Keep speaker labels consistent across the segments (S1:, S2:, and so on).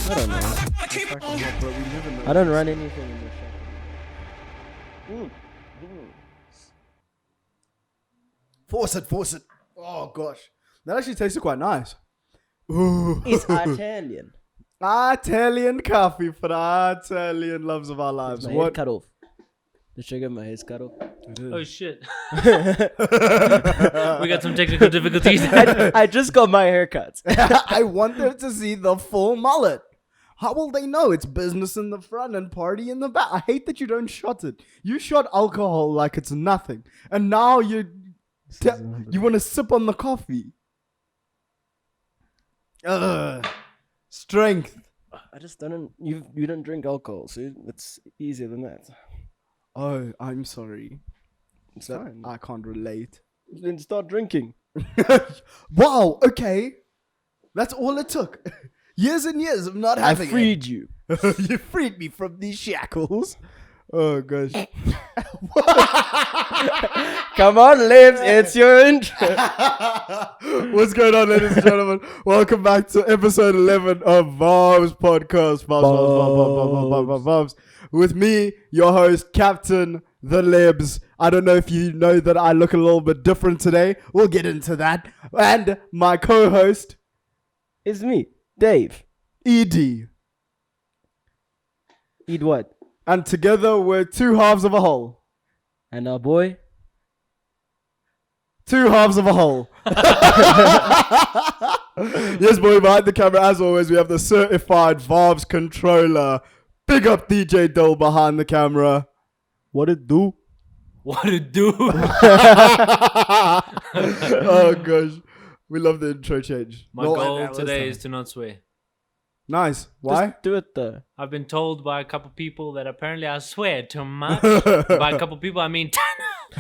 S1: I don't know.
S2: But we never know.
S1: I don't run anything in this shop.
S2: Force it. Oh gosh, that actually tasted quite nice. Ooh.
S1: It's Italian.
S2: Italian coffee for the Italian loves of our lives.
S1: My hair cut off. The sugar, my hair's cut off.
S3: Oh shit. We got some technical difficulties.
S1: I just got my hair cut.
S2: I want them to see the full mullet. How will they know it's business in the front and party in the back? I hate that you don't shot it. You shot alcohol like it's nothing. And now you want to sip on the coffee. Strength.
S1: I just don't. You don't drink alcohol, so it's easier than that.
S2: Oh, I'm sorry.
S1: It's fine.
S2: I can't relate.
S1: Then start drinking.
S2: Wow, okay. That's all it took. Years and years of not having
S1: I freed you.
S2: You freed me from these shackles. Oh, gosh.
S1: Come on, Lebs, it's your intro.
S2: What's going on, ladies and gentlemen? Welcome back to episode 11 of Vaabs Podcast. Vaabs. With me, your host, Captain the Lebs. I don't know if you know that I look a little bit different today. We'll get into that. And my co-host,
S1: It's me, Dave.
S2: ED.
S1: Eat what?
S2: And together we're two halves of a whole.
S1: And our boy?
S2: Two halves of a whole. Yes, boy, behind the camera, as always, we have the certified Vaabs controller. Big up DJ Dole behind the camera. What it do?
S3: What it do?
S2: Oh, gosh. We love the intro change.
S3: My goal today is to not swear.
S2: Nice. Why?
S1: Just do it though.
S3: I've been told by a couple people that apparently I swear too much. By a couple people, I mean,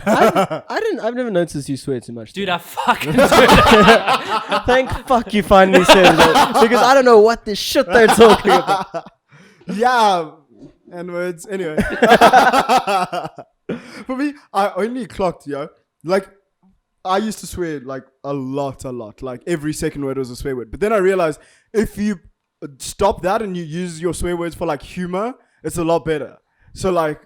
S1: I've never noticed you swear too much.
S3: dude, I fucking do it.
S1: Thank fuck you finally said that. Because I don't know what this shit they're talking about.
S2: Yeah. N-words. Anyway. For me, I only clocked, like, I used to swear, like, a lot. Like, every second word was a swear word. But then I realized if you stop that and you use your swear words for, like, humor, it's a lot better. So, like,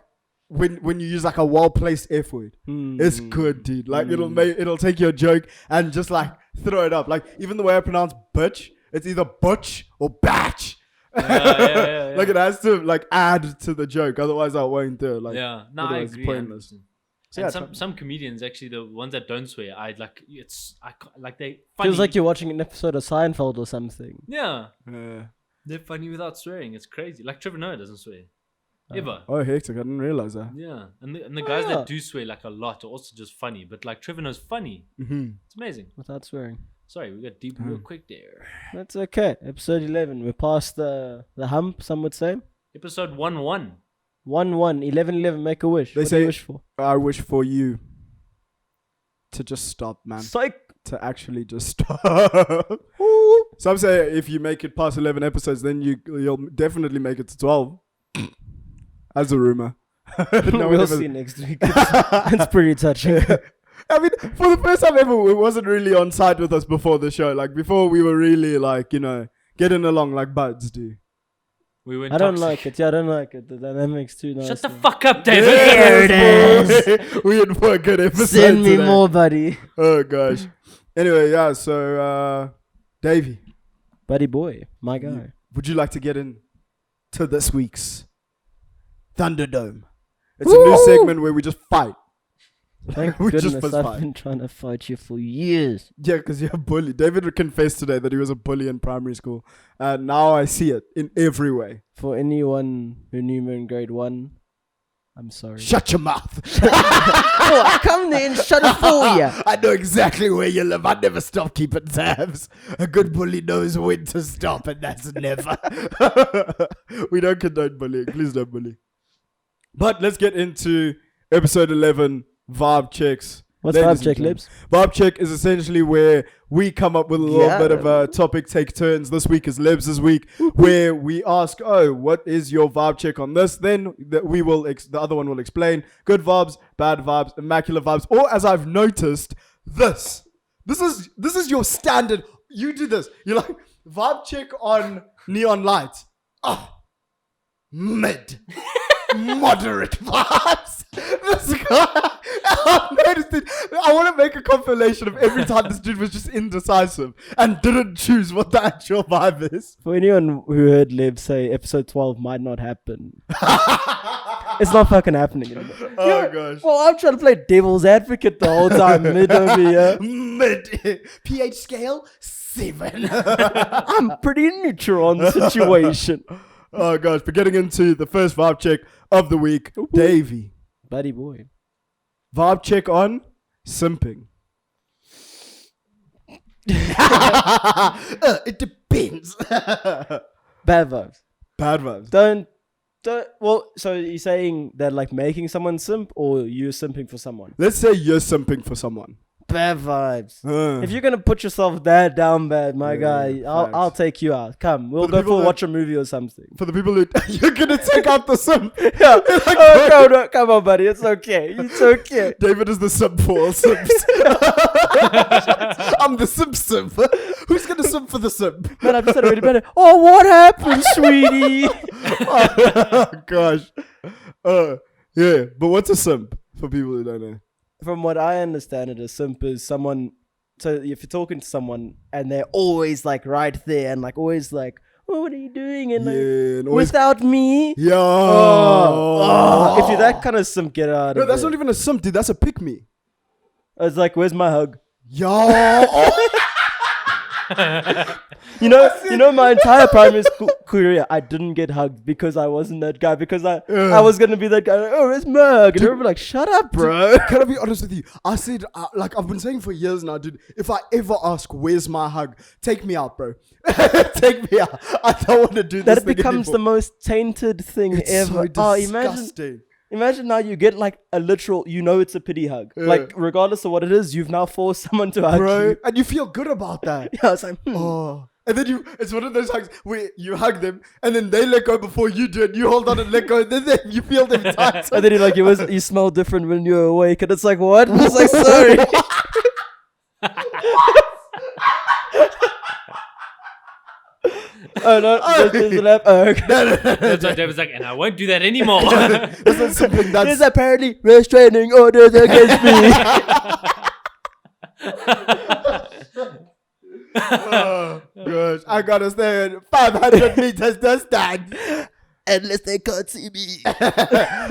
S2: when you use, like, a well-placed F word, it's good, dude. Like, it'll take your joke and just, like, throw it up. Like, even the way I pronounce bitch, it's either butch or batch.
S3: Yeah.
S2: Like, it has to, like, add to the joke. Otherwise, I won't do it. Like,
S3: Yeah, no, I
S2: otherwise
S3: agree.
S2: it's pointless. So,
S3: And
S2: yeah,
S3: some comedians, actually, the ones that don't swear, they funny.
S1: Feels like you're watching an episode of Seinfeld or something.
S3: Yeah,
S2: yeah.
S3: they're funny without swearing. It's crazy. Like Trevor Noah doesn't swear ever.
S2: Oh, hectic. I didn't realize that.
S3: Yeah, and the guys that do swear like a lot are also just funny. But like Trevor Noah's funny.
S2: Mm-hmm.
S3: It's amazing.
S1: Without swearing.
S3: Sorry, we got deep real quick there.
S1: That's okay. Episode 11. We're past the hump, some would say.
S3: Episode 1-1.
S1: 1-1. 11-11. Make a wish.
S2: They
S1: What
S2: say-
S1: do you wish for?
S2: I wish for you to just stop, man.
S1: Psych.
S2: To actually just stop. Some say if you make it past 11 episodes, then you'll definitely make it to 12. As a rumor. No one
S1: We'll
S2: ever-
S1: see next week. It's pretty touching.
S2: I mean, for the first time ever, it wasn't really on side with us before the show. Like, before we were really, like, getting along like buds do.
S3: We went
S1: I don't
S3: toxic.
S1: like it. Yeah, I don't like it. The dynamic's too nice.
S3: Shut the fuck up, David.
S1: There it is.
S2: We had for a good episode
S1: Send me
S2: today.
S1: more, buddy.
S2: Oh, gosh. Anyway, yeah, so, Davey,
S1: Buddy boy. My guy.
S2: would you like to get in to this week's Thunderdome? It's a new segment where we just fight.
S1: Thank
S2: We just
S1: goodness
S2: fist
S1: I've
S2: fight.
S1: been trying to fight you for years.
S2: Yeah, because you're a bully. David confessed today that he was a bully in primary school. And now I see it in every way.
S1: For anyone who knew me in grade 1, I'm sorry.
S2: Shut your mouth.
S1: Oh, I come there and shut it for you.
S2: I know exactly where you live. I never stop keeping tabs. A good bully knows when to stop, and that's never. We don't condone bullying. Please don't bully. But let's get into episode 11, Vaab Checks.
S1: What's
S2: Ladies
S1: Vaab
S2: and
S1: Check,
S2: gentlemen.
S1: Libs?
S2: Vaab Check is essentially where we come up with a little bit of a topic, take turns. This week is Lebs' week, where we ask, what is your Vaab Check on this? Then the other one will explain good vibes, bad vibes, immaculate vibes, or as I've noticed, this is your standard. You do this. You're like, Vaab Check on neon lights. mid, moderate vibes. This guy, I've noticed it. I want to make a compilation of every time this dude was just indecisive and didn't choose what the actual vibe is.
S1: For anyone who heard Leb say episode 12 might not happen, it's not fucking happening anymore.
S2: Oh gosh.
S1: Well, I'm trying to play devil's advocate the whole time, mid over here.
S2: Mid. pH scale 7.
S1: I'm pretty neutral on the situation.
S2: Oh gosh, but getting into the first vibe check of the week, Davey.
S1: Buddy boy.
S2: Vibe check on simping. It depends.
S1: Bad vibes.
S2: Bad vibes.
S1: Don't. Well, so you're saying that like making someone simp, or you're simping for someone?
S2: Let's say you're simping for someone.
S1: Bad vibes. If you're gonna put yourself that down bad, my guy, I'll take you out. Come, we'll go for watch a movie or something.
S2: For the people who you're gonna take out the simp.
S1: Yeah. Oh, no, come on, buddy. It's okay. It's okay.
S2: David is the simp for all simps. I'm the simp. Who's gonna simp for the simp?
S1: Man, I just said already better. Oh, what happened, sweetie?
S2: Oh gosh. Yeah, but what's a simp for people who don't know?
S1: From what I understand it, a simp is someone. So if you're talking to someone and they're always like right there and like always like, oh, what are you doing? And like, without me,
S2: yeah.
S1: If you're that kind of simp, get out.
S2: No, that's not even a simp, dude. That's a pick me.
S1: It's like, where's my hug?
S2: Yo.
S1: You know, my entire primary school career, I didn't get hugged because I wasn't that guy. Because I was gonna be that guy. Like, oh, it's Merg, and everyone like, shut up, bro.
S2: Can I be honest with you? I said, like I've been saying for years now, dude. If I ever ask, where's my hug? Take me out, bro. Take me out. I don't want to do this.
S1: That becomes the most tainted thing ever.
S2: So disgusting.
S1: Imagine now you get like a literal, it's a pity hug. Like regardless of what it is, you've now forced someone to hug you.
S2: And you feel good about that.
S1: Yeah, it's like,
S2: oh. And then it's one of those hugs where you hug them and then they let go before you do it. You hold on and let go and then you feel them tight.
S1: And then you're like, you smell different when you're awake. And it's like, what? It's like, sorry. Oh no, there's an app. Oh, okay.
S3: That's what David's like, and I won't do that anymore.
S2: This is something that's...
S1: There's apparently restraining orders against me.
S2: Oh gosh, I gotta stand 500 meters distance.
S1: Unless they can't see me.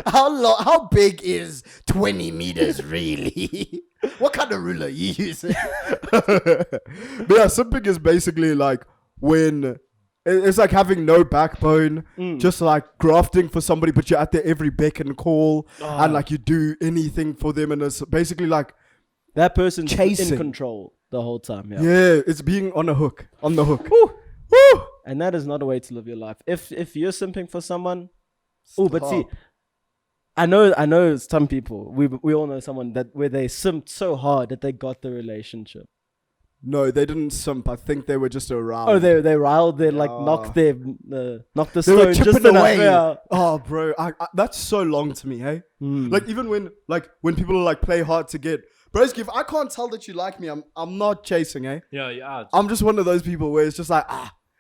S2: How big is 20 meters really? What kind of ruler are you using? But yeah, simping is basically like when it's like having no backbone, just like grafting for somebody, but you're at their every beck and call, and like you do anything for them, and it's basically like
S1: that person's
S2: chasing.
S1: in control the whole time.
S2: Yeah, it's being on the hook.
S1: Woo.
S2: Woo.
S1: And that is not a way to live your life. If you're simping for someone, but see, I know some people. We all know someone where they simped so hard that they got the relationship.
S2: No, they didn't simp. I think they were just around.
S1: Oh, they riled. They like knocked the
S2: they
S1: stone
S2: were
S1: just
S2: chipping away.
S1: enough. Yeah.
S2: Oh, bro, I, that's so long to me, hey. Like even when people are like play hard to get. Broski, if I can't tell that you like me, I'm not chasing, eh?
S3: Yeah.
S2: I'm just one of those people where it's just like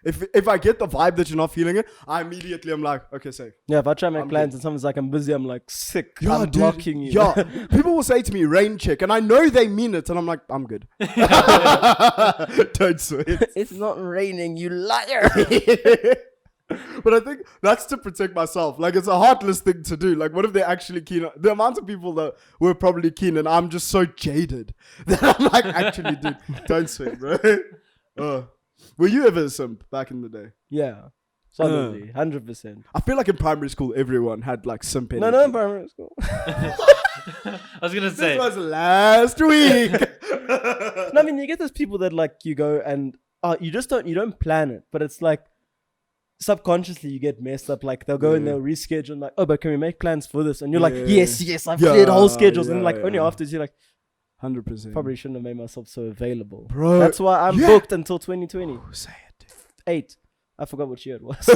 S2: if I get the vibe that you're not feeling it, I'm like, okay, safe.
S1: Yeah, if I try to make plans and someone's like, I'm busy, I'm like, sick.
S2: Yeah,
S1: I'm blocking you.
S2: Yeah, people will say to me, rain check, and I know they mean it, and I'm like, I'm good. Don't sweat.
S1: It's not raining, you liar.
S2: But I think that's to protect myself. Like, it's a heartless thing to do. Like, what if they're actually keen? The amount of people that were probably keen, and I'm just so jaded that I'm like, actually, dude, don't sweat, bro. Were you ever a simp back in the day?
S1: Yeah. Solidly. 100%.
S2: I feel like in primary school, everyone had like simp energy.
S1: No, in primary school.
S3: I was going to say.
S2: This was last week.
S1: No, I mean, you get those people that like, you go and you don't plan it, but it's like, subconsciously you get messed up. Like they'll go and they'll reschedule like, oh, but can we make plans for this? And you're like, yes, I've cleared whole schedules. And like only afterwards you're like,
S2: 100%.
S1: probably shouldn't have made myself so available.
S2: Bro.
S1: That's why I'm booked until 2020.
S2: Say it.
S1: 8. I forgot what year it was.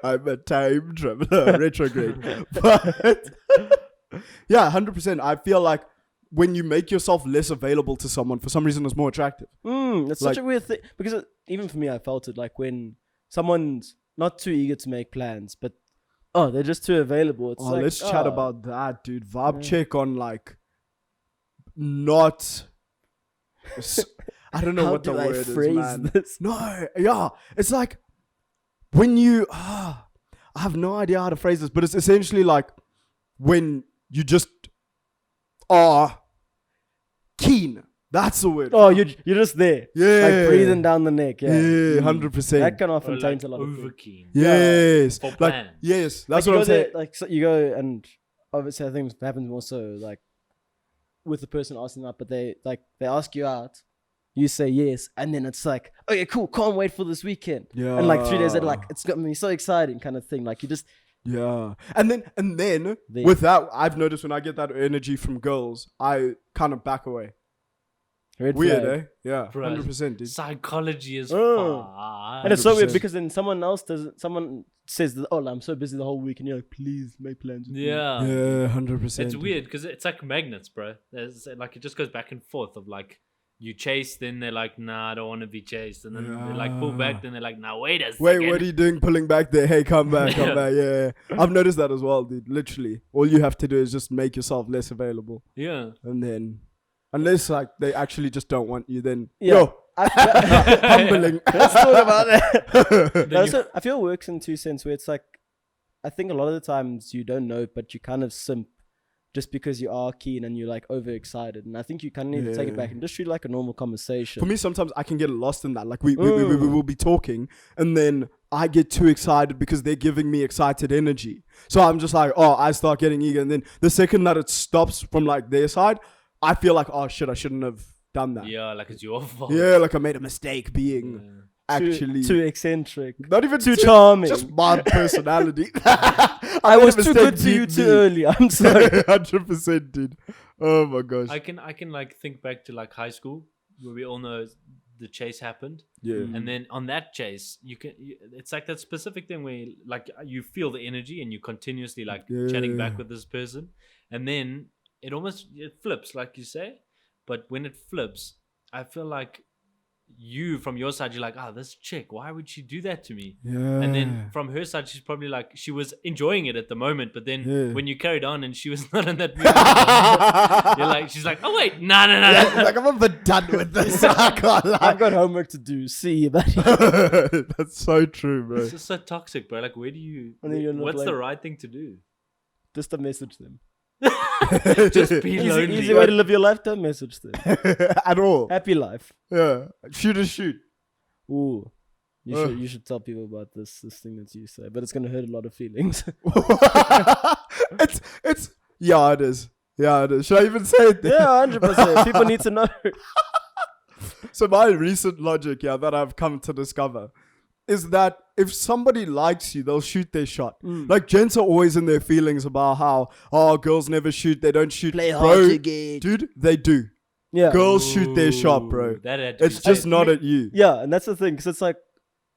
S2: I'm a time traveler, retrograde. But yeah, 100%. I feel like when you make yourself less available to someone, for some reason it's more attractive.
S1: It's such a weird thing. Because even for me, I felt it like when someone's not too eager to make plans, but they're just too available. It's like,
S2: let's chat about that, dude. Vaab check on like not. I don't know
S1: How
S2: what the
S1: do I
S2: word is,
S1: phrase
S2: man.
S1: this?
S2: No, yeah, it's like when you. I have no idea how to phrase this, but it's essentially like when you just are keen. That's the word.
S1: Oh, you're just there.
S2: Yeah.
S1: Like breathing down the neck. Yeah.
S2: Yeah, 100%.
S1: That can
S3: Or
S1: often
S3: like
S1: taint a lot of
S3: over
S1: things.
S3: keen.
S2: Yes.
S3: For
S2: Like,
S3: plans.
S2: yes, that's
S1: Like,
S2: what I'm saying.
S1: So you go and obviously I think it happens more so like with the person asking out, but they ask you out, you say yes, and then it's like, okay, cool, can't wait for this weekend.
S2: Yeah.
S1: And like 3 days later, like it's got me so exciting kind of thing. Like you just
S2: Yeah. And then
S1: There.
S2: with that, I've noticed when I get that energy from girls, I kind of back away.
S1: red
S2: Weird,
S1: flag.
S2: eh? Yeah.
S3: Bro,
S2: 100%, dude.
S3: Psychology is
S1: Oh.
S3: far.
S1: And it's so weird
S2: 100%.
S1: because then someone says that, I'm so busy the whole week, and you're like, please make plans with me.
S3: Yeah.
S2: Yeah, 100%.
S3: It's weird because it's like magnets, bro. There's like it just goes back and forth of like you chase, then they're like, nah, I don't want to be chased, and then they like pull back, then they're like, nah, wait a second.
S2: Wait, what are you doing pulling back there? Hey, come back, come
S3: Yeah.
S2: back. Yeah. I've noticed that as well, dude. Literally. All you have to do is just make yourself less available.
S3: Yeah.
S2: And then, unless like they actually just don't want you, then,
S1: Yeah.
S2: yo, humbling.
S1: Let's talk about that.
S3: Then
S1: But also, I feel it works in two sense where it's like, I think a lot of the times you don't know, but you kind of simp just because you are keen and you're like overexcited. And I think you kind of need to take it back and just treat it like a normal conversation.
S2: For me, sometimes I can get lost in that. Like we will be talking, and then I get too excited because they're giving me excited energy. So I'm just like, I start getting eager, and then the second that it stops from like their side, I feel like, oh shit, I shouldn't have done that.
S3: Yeah, like it's your fault.
S2: Yeah, like I made a mistake being actually
S1: too eccentric.
S2: not even
S1: too charming.
S2: Just my personality.
S1: I was too good to you too early. I'm sorry.
S2: 100%, dude. Oh my gosh.
S3: I can like think back to like high school where we all know the chase happened,
S2: Yeah.
S3: and then on that chase it's like that specific thing where like you feel the energy and you continuously like chatting back with this person, and then it flips like you say, but when it flips, I feel like you from your side, you're like, this chick, why would she do that to me?
S2: Yeah.
S3: And then from her side, she's probably like, she was enjoying it at the moment, but then when you carried on and she was not in that mood, you're like, she's like, oh wait, no.
S2: like I'm a bit done with this. I can't lie.
S1: I've got homework to do. See you, buddy.
S2: That's so true, bro.
S3: It's just so toxic, bro. Like, where do you?
S1: And then you're not
S3: What's
S1: like-
S3: the right thing to do?
S1: Just to message them.
S3: Just be lonely.
S1: Easy way to live your life. Don't message them.
S2: At all.
S1: Happy life.
S2: Yeah. Shoot or shoot.
S1: Ooh. You should tell people about this thing that you say, but it's gonna hurt a lot of feelings.
S2: It's yeah, it is. Yeah, it is. Should I even say it?
S1: Yeah, 100%. People need to know.
S2: So my recent logic, that I've come to discover is that if somebody likes you, they'll shoot their shot. Like gents are always in their feelings about how girls never shoot, they don't shoot.
S1: Play hard
S2: bro,
S1: to get.
S2: dude, they do.
S1: Yeah.
S2: Girls shoot their shot, bro.
S3: Ooh, that had to
S2: It's
S3: be
S2: just
S3: said.
S2: not at you.
S1: Yeah, and that's the thing, because it's like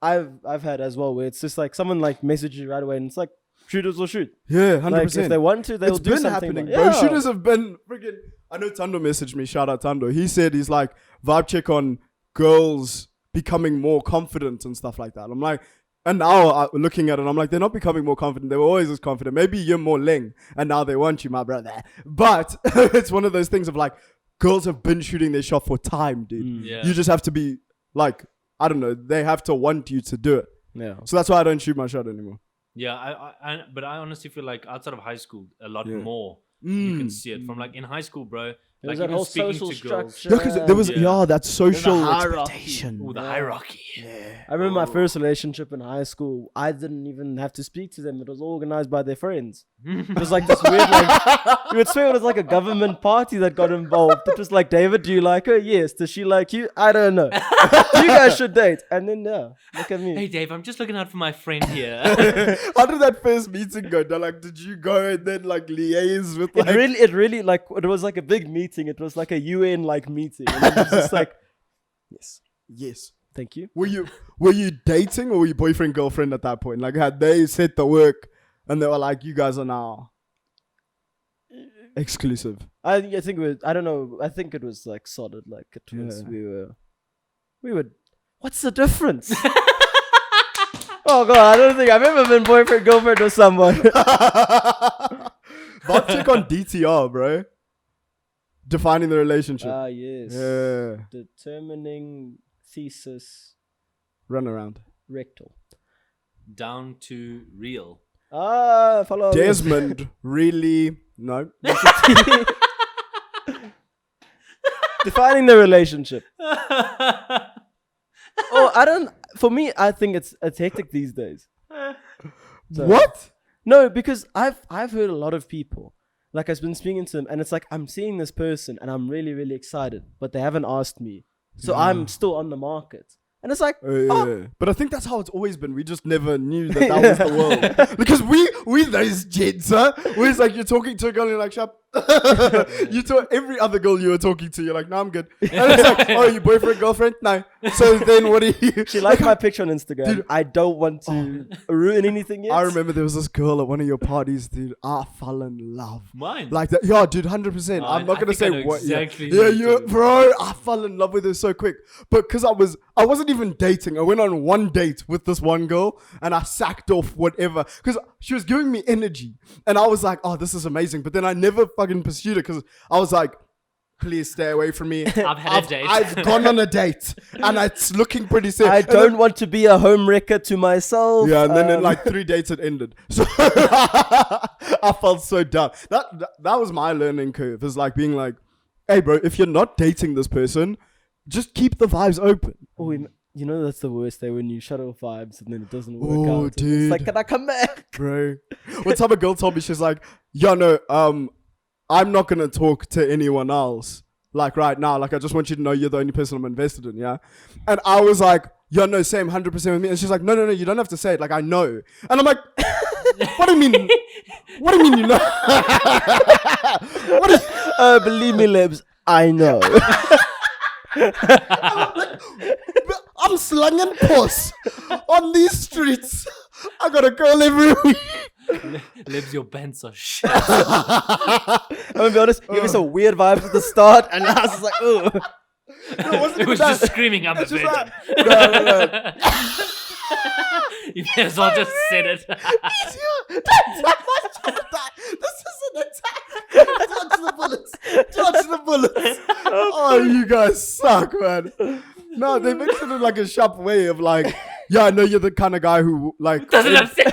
S1: I've had as well where it's just like someone like messages you right away, and it's like shooters will shoot.
S2: Yeah, 100%.
S1: Like if they want to, they'll
S2: It's
S1: do
S2: been
S1: something.
S2: happening,
S1: about-
S2: bro. Shooters have been freaking. I know Tando messaged me. Shout out Tando. He said he's like vibe check on girls becoming more confident and stuff like that. I'm like, and now looking at it, I'm like, they're not becoming more confident. They were always as confident. Maybe you're more ling, and now they want you, my brother. But it's one of those things of like, girls have been shooting their shot for time, dude.
S3: Yeah.
S2: You just have to be like, I don't know. They have to want you to do it.
S1: Yeah.
S2: So that's why I don't shoot my shot anymore.
S3: Yeah, but I honestly feel like outside of high school, a lot
S2: Yeah.
S3: more you can see it from like in high school, bro.
S1: There's
S3: Like
S1: that
S3: even
S1: whole
S3: speaking
S1: social
S3: to girls.
S1: structure.
S2: Yeah, because there was
S3: Yeah.
S2: that social
S1: hierarchy.
S2: expectation.
S3: Ooh, the hierarchy.
S1: I remember my first relationship in high school. I didn't even have to speak to them. It was organized by their friends. It was like this weird, like, you would swear it was like a government party that got involved. It was like, David, do you like her? Yes. Does she like you? I don't know. You guys should date. And then, look at me.
S3: Hey Dave, I'm just looking out for my friend here.
S2: How did that first meeting go? Like, did you go and then like liaise with like?
S1: It really, like, it was like a big meeting. It was like a UN like meeting. And it was just like,
S2: Yes.
S1: thank you.
S2: Were you dating or were you boyfriend girlfriend at that point? Like, had they set the work and they were like, you guys are now exclusive?
S1: I think it was, I don't know. I think it was like solid. Like it was, we were. What's the difference? Oh god, I don't think I've ever been boyfriend girlfriend with someone.
S2: Vibe check on DTR, bro. Defining the relationship.
S1: Ah yes.
S2: Yeah.
S1: Determining thesis
S2: Run around.
S1: rectal.
S3: Down to real.
S1: Follow this.
S2: Desmond really no.
S1: Defining the relationship. Oh, I don't. For me, I think it's hectic these days. So-
S2: What?
S1: No, because I've heard a lot of people. Like I've been speaking to them, and it's like I'm seeing this person, and I'm really really excited, but they haven't asked me, so I'm still on the market. And it's like,
S2: Yeah. But I think that's how it's always been. We just never knew that was the world. Because we those jets, huh? Where it's like you're talking to a girl and you're like, shut up. You told every other girl you were talking to, you're like, no, I'm good. And it's like, oh, you boyfriend, girlfriend? No. So then what do you...
S1: she liked my picture on Instagram.
S2: Dude,
S1: I don't want to ruin anything yet.
S2: I remember there was this girl at one of your parties, dude. I fell in love.
S3: Mine.
S2: Like that. Yeah, dude, 100%. I'm not going to say what.
S3: Exactly.
S2: Yeah, you, bro, I fell in love with her so quick. But because I wasn't even dating. I went on one date with this one girl and I sacked off whatever. Because she was giving me energy. And I was like, oh, this is amazing. But then I never fucking pursued it because I was like, please stay away from me.
S3: I've had a date.
S2: I've gone on a date and it's looking pretty sick.
S1: I
S2: And
S1: don't
S2: then-
S1: want to be a home wrecker to myself.
S2: Yeah, and then in like 3 dates it ended. So I felt so dumb. That was my learning curve. Is like being like, hey bro, if you're not dating this person, just keep the vibes open.
S1: Oh, you know that's the worst day when you shut off vibes and then it doesn't work
S2: Oh,
S1: out.
S2: dude.
S1: It's like, can I come back?
S2: Bro. One time a girl told me, she's like, yeah, no, I'm not gonna talk to anyone else. Like right now, like I just want you to know you're the only person I'm invested in, yeah? And I was like, yeah, no, same 100% with me. And she's like, no, you don't have to say it. Like I know. And I'm like, what do you mean? What do you mean you know? What do you
S1: Believe me, Lebs, I know.
S2: I'm slanging puss on these streets. I got a girl every week.
S3: Libs, your pants are shit.
S1: I'm gonna be honest, give me some weird vibes at the start, and I was just like, ooh.
S2: No, it wasn't
S3: It was
S2: even
S3: just
S2: that.
S3: screaming, I'm a
S2: It's just
S3: virgin.
S2: like, no.
S3: You may as well just said it.
S2: This is an attack. Dodge the bullets. Dodge the bullets. Oh, you guys suck, man. No, they mix it in like a sharp way of like, yeah, I know you're the kind of guy who like
S3: Doesn't have sex.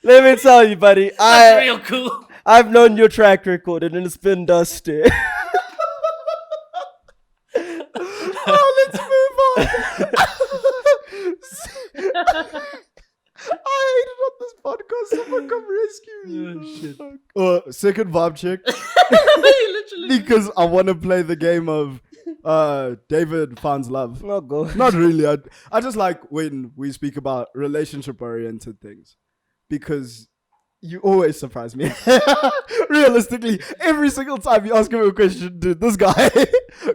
S1: Let me tell you, buddy,
S3: That's real cool.
S1: I've known your track record, and it's been dusty.
S2: Oh, let's move on. I hate it on this podcast. Someone come rescue me.
S3: Oh, shit.
S2: Second vibe check.
S3: Literally.
S2: Because I want to play the game of David finds love.
S1: Oh, God.
S2: Not really. I just like when we speak about relationship-oriented things. Because you always surprise me. Realistically, every single time you ask him a question, dude, this guy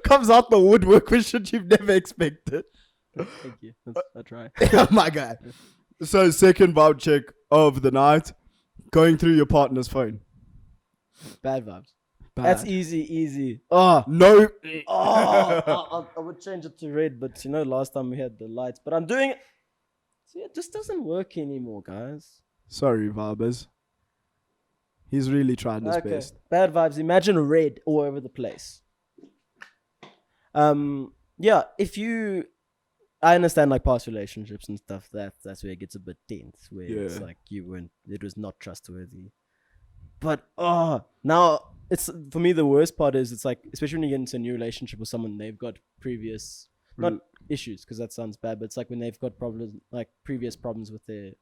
S2: comes out the woodwork question you've never expected.
S1: Thank you. I'll try.
S2: My guy. So, second vibe check of the night. Going through your partner's phone.
S1: Bad vibes.
S2: Bad.
S1: That's easy. Oh,
S2: No.
S1: I would change it to red, but you know, last time we had the lights. But I'm doing it. See, it just doesn't work anymore, guys.
S2: Sorry, Vaabs. He's really trying his best.
S1: Bad vibes. Imagine red all over the place. Yeah, I understand like past relationships and stuff. That's where it gets a bit tense, where it's like it was not trustworthy. But now it's for me the worst part is it's like, especially when you get into a new relationship with someone, they've got previous not issues because that sounds bad, but it's like when they've got problems, like previous problems with their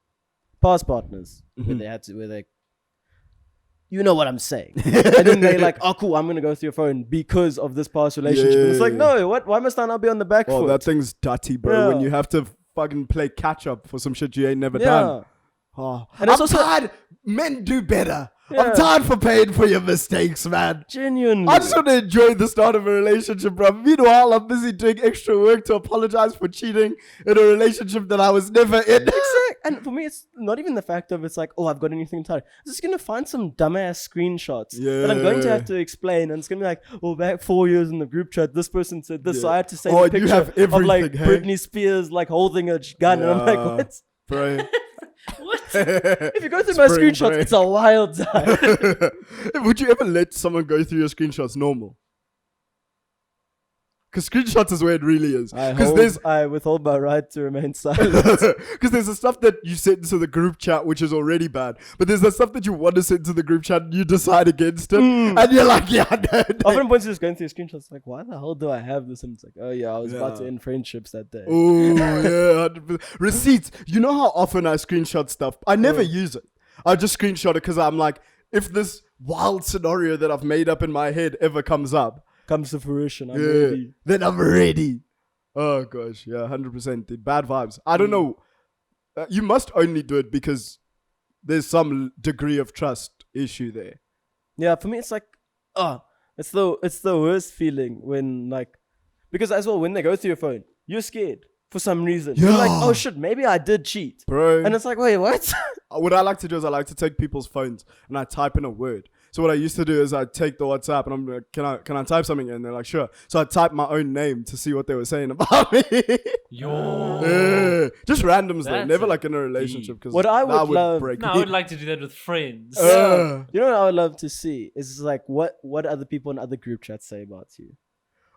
S1: past partners, where they you know what I'm saying. And then they're like, oh, cool, I'm going to go through your phone because of this past relationship. And it's like, no, what? Why must I not be on the back foot?
S2: Oh, that thing's dirty, bro. When
S1: Yeah.
S2: you have to fucking play catch up for some shit you ain't never done. Oh.
S1: And
S2: I'm
S1: it's also-
S2: tired. Men do better.
S1: Yeah.
S2: I'm tired for paying for your mistakes, man.
S1: Genuinely.
S2: I just want to enjoy the start of a relationship, bro. Meanwhile, I'm busy doing extra work to apologize for cheating in a relationship that I was never in.
S1: And for me, it's not even the fact of it's like, oh, I've got anything tight. I'm just gonna find some dumbass screenshots that I'm going to have to explain, and it's gonna be like, oh, back 4 years in the group chat, this person said this, so I have to say the picture
S2: you have
S1: of like
S2: everything, hey?
S1: Britney Spears like holding a gun, and I'm like, what?
S2: Bro.
S3: What?
S1: If you go through my
S2: Spring
S1: screenshots,
S2: break.
S1: it's a wild time.
S2: Would you ever let someone go through your screenshots normal? Because screenshots is where it really is.
S1: I withhold my right to remain silent.
S2: Because there's the stuff that you send into the group chat, which is already bad. But there's the stuff that you want to send to the group chat and you decide against it. And you're like, yeah, no.
S1: Often points just going through screenshots like, why the hell do I have this? And it's like, oh yeah, I was about to end friendships that day.
S2: Oh, yeah. 100%. Receipts. You know how often I screenshot stuff? I never use it. I just screenshot it because I'm like, if this wild scenario that I've made up in my head ever comes
S1: Comes to fruition, I'm ready.
S2: Then I'm ready. Oh gosh, yeah, 100%. The bad vibes. I don't know. You must only do it because there's some degree of trust issue there.
S1: Yeah, for me it's like, it's the worst feeling when like, because as well when they go through your phone, you're scared for some reason. You're like, oh shit, maybe I did cheat,
S2: bro.
S1: And it's like, wait, what?
S2: What I like to do is I like to take people's phones and I type in a word. So what I used to do is I take the WhatsApp and I'm like, can I type something? And they're like, sure. So I type my own name to see what they were saying about me.
S3: Yo.
S2: Just randoms though,
S3: That's
S2: never
S3: a
S2: like in a relationship. Because
S1: What I would love-
S2: break
S3: No, I would like to do that with friends.
S1: You know what I would love to see is like what other people in other group chats say about you.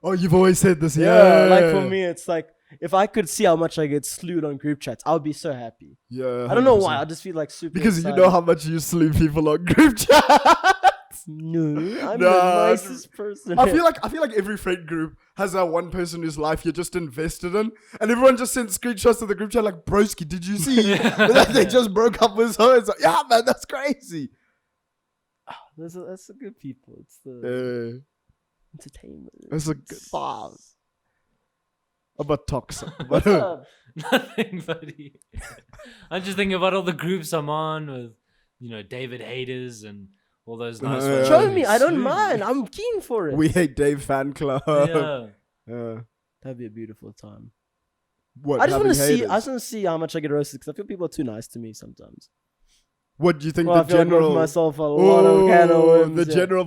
S2: Oh, you've always said this,
S1: Like for me, it's like if I could see how much I get slewed on group chats, I would be so happy.
S2: Yeah,
S1: I don't know
S2: 100%.
S1: why. I just feel like super.
S2: Because
S1: excited.
S2: you know how much you slew people on group chat.
S1: No, I'm
S2: Nah,
S1: the nicest person.
S2: I feel like every friend group has that one person whose life you're just invested in, and everyone just sends screenshots to the group chat like, "Broski, did you see that they just broke up with so and so?" Yeah, man, that's crazy.
S1: That's the good people. It's the entertainment.
S2: That's a good vibe. About toxic.
S1: What's up?
S3: Nothing, buddy. I'm just thinking about all the groups I'm on with, David haters and all those nice ones.
S1: Show me. I don't mind. I'm keen for it.
S2: We hate Dave fan club.
S3: Yeah.
S1: That'd be a beautiful time.
S2: What?
S1: I just want to
S2: having
S1: see. I
S2: haters?
S1: just want to see how much I get roasted because I feel people are too nice to me sometimes.
S2: What do you think
S1: Well, I
S2: the
S1: feel like I
S2: general?
S1: give myself a lot of can of worms,
S2: the
S1: yeah.
S2: general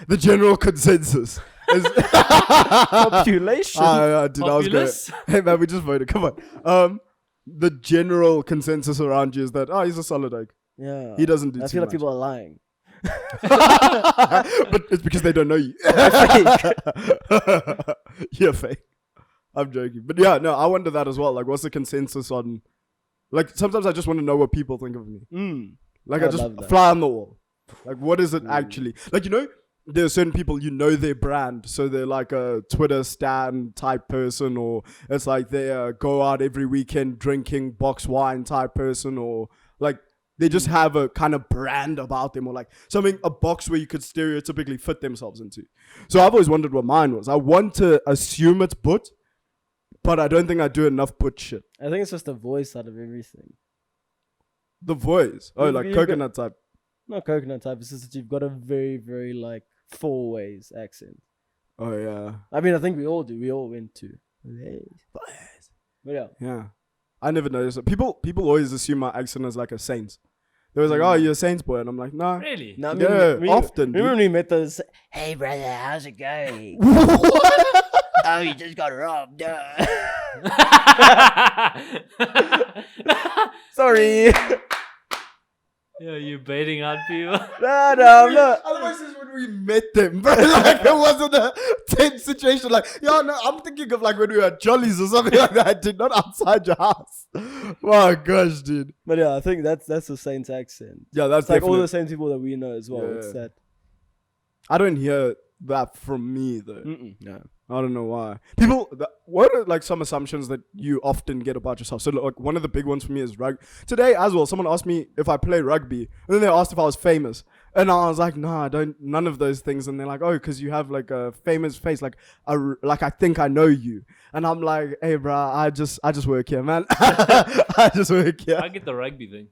S2: the general consensus is
S1: population.
S2: dude, I was going.
S3: Populous?
S2: Hey man, we just voted. Come on. The general consensus around you is that he's a solid egg.
S1: Yeah,
S2: He doesn't do
S1: I
S2: too
S1: feel like
S2: much.
S1: people are lying.
S2: But it's because they don't know you. You're fake. I'm joking. But yeah, no, I wonder that as well. Like, what's the consensus on... Like, sometimes I just want to know what people think of me. Like, I
S1: I
S2: just
S1: love that.
S2: fly on the wall. Like, what is it actually? Like, there are certain people, their brand. So they're like a Twitter stan type person, or it's like they go out every weekend drinking box wine type person, or like they just have a kind of brand about them, or like a box where you could stereotypically fit themselves into. So I've always wondered what mine was. I want to assume it's put, but I don't think I do enough put shit.
S1: I think it's just the voice out of everything.
S2: The voice. Oh, like
S1: You've
S2: coconut type.
S1: Not coconut type. It's just that you've got a very, very like 4 ways accent.
S2: Oh, yeah.
S1: I mean, I think we all do. We all went to. But yeah.
S2: Yeah. I never noticed it. People always assume my accent is like a Saints. They was like, oh, you're a Saints boy. And I'm like, nah.
S3: Really?
S1: No,
S2: Yeah, often,
S1: Remember
S2: dude.
S1: when we met those? Hey, brother, how's it going? Oh, you just got robbed. Sorry.
S3: Yeah, you baiting out people.
S1: No.
S2: Otherwise, it's when we met them, bro. Like, it wasn't a tense situation. Like, yeah, no, I'm thinking of like when we were at Jollies or something like that, dude, not outside your house. My gosh, dude.
S1: But yeah, I think that's the Saints accent.
S2: Yeah, that's
S1: It's like all
S2: definitely-
S1: the same people that we know as well. It's
S2: Yeah.
S1: that.
S2: I don't hear that from me, though.
S1: No.
S2: I don't know why. What are like some assumptions that you often get about yourself? So like one of the big ones for me is rugby. Today as well, someone asked me if I play rugby, and then they asked if I was famous, and I was like, nah, I don't. None of those things. And they're like, oh, because you have like a famous face, like I think I know you. And I'm like, hey, bro, I just work here, man. I just work here.
S3: I get the rugby thing.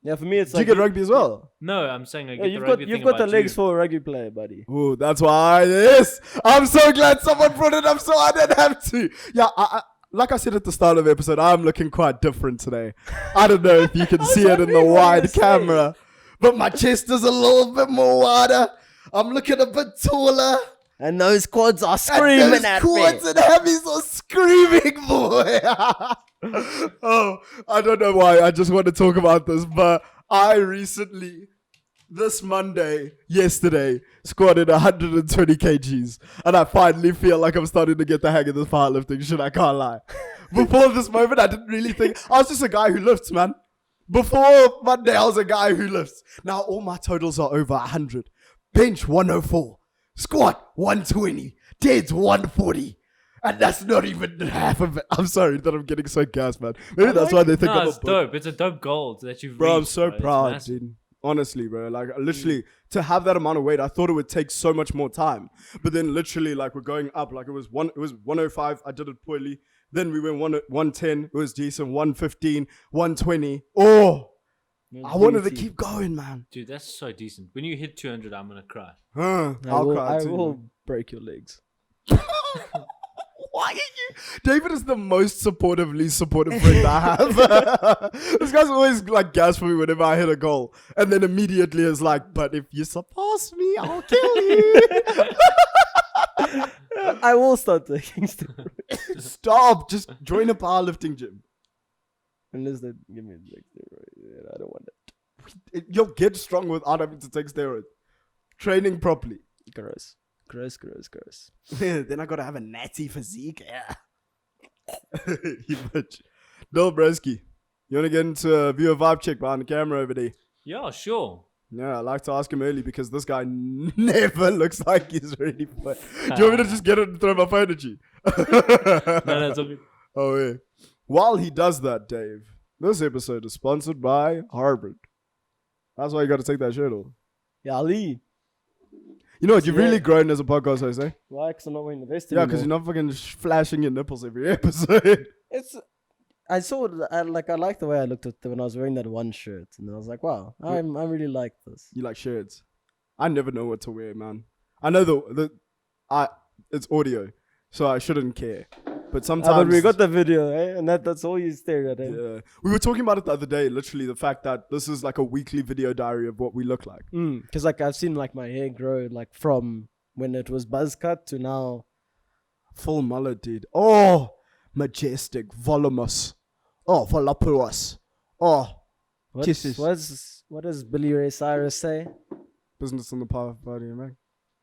S1: Yeah, for me, it's
S2: Do
S1: like
S2: you get rugby as well?
S3: No, I'm saying I
S1: Yeah,
S3: get
S1: you've
S3: the
S1: got
S3: rugby thing
S1: you've got the
S3: about
S1: legs
S3: you.
S1: for a rugby player, buddy.
S2: Oh, that's why. Yes, I'm so glad someone brought it up, so I didn't have to. Yeah, like I said at the start of the episode, I'm looking quite different today. I don't know if you can see it in the wide camera, but my chest is a little bit more wider. I'm looking a bit taller.
S1: And those quads are screaming at me.
S2: Quads and hammies are screaming, boy. Oh, I don't know why. I just want to talk about this, but I recently, this Monday, yesterday, squatted 120 kgs, and I finally feel like I'm starting to get the hang of this powerlifting shit. I can't lie. Before this moment, I didn't really think. I was just a guy who lifts, man. Before Monday, I was a guy who lifts. Now all my totals are over 100. Bench 104, squat 120, deads 140. And that's not even half of it. I'm sorry that I'm getting so gassed, man. Maybe that's why they think I'm
S3: it's dope. It's a dope goal that you've
S2: Bro, I'm
S3: reached,
S2: so
S3: bro. It's
S2: proud,
S3: massive.
S2: dude. Honestly, bro. Like, literally, to have that amount of weight, I thought it would take so much more time. But then, literally, like, we're going up. Like, it was 105. I did it poorly. Then we went 110. It was decent. 115. 120. Oh, I wanted to keep going, man.
S3: Dude, that's so decent. When you hit 200, I'm gonna cry.
S2: I'll cry
S1: I
S2: too,
S1: will
S2: man.
S1: break your legs.
S2: Why are you? David is the most supportive friend I have. This guy's always like gas for me whenever I hit a goal, and then immediately is like, "But if you surpass me, I'll kill you."
S1: I will start taking steroids.
S2: Stop! Just join a powerlifting gym.
S1: Unless they give me like steroids. I don't want it.
S2: You'll get strong without having to take steroids. Training properly.
S1: Gross.
S2: Then I gotta have a natty physique. Yeah. You bitch. No, Bresky. You wanna get into a viewer vibe check behind the camera over there?
S3: Yeah, sure.
S2: Yeah, I like to ask him early because this guy never looks like he's ready for it. Do you want me to just get it and throw my phone at you?
S3: No, it's all good.
S2: Oh, yeah. While he does that, Dave, this episode is sponsored by Harvard. That's why you got to take that shirt off.
S1: Yeah, Ali.
S2: You know what? You've
S1: Yeah.
S2: really grown as a podcast host, eh?
S1: Why? Because I'm not wearing the vest
S2: Yeah,
S1: anymore.
S2: because you're not fucking flashing your nipples every episode.
S1: I saw it. I like the way I looked at it when I was wearing that one shirt, and I was like, "Wow, I really like this."
S2: You like shirts. I never know what to wear, man. I know it's audio, so I shouldn't care. But sometimes...
S1: but we got the video, eh? And that's all you stare at, eh?
S2: Yeah. We were talking about it the other day, literally the fact that this is like a weekly video diary of what we look like.
S1: Because like I've seen like my hair grow like from when it was buzz cut to now.
S2: Full mullet, dude. Oh, majestic, voluminous. Oh, voluptuous. Oh, kisses.
S1: What does Billy Ray Cyrus say?
S2: Business on the path of body, man.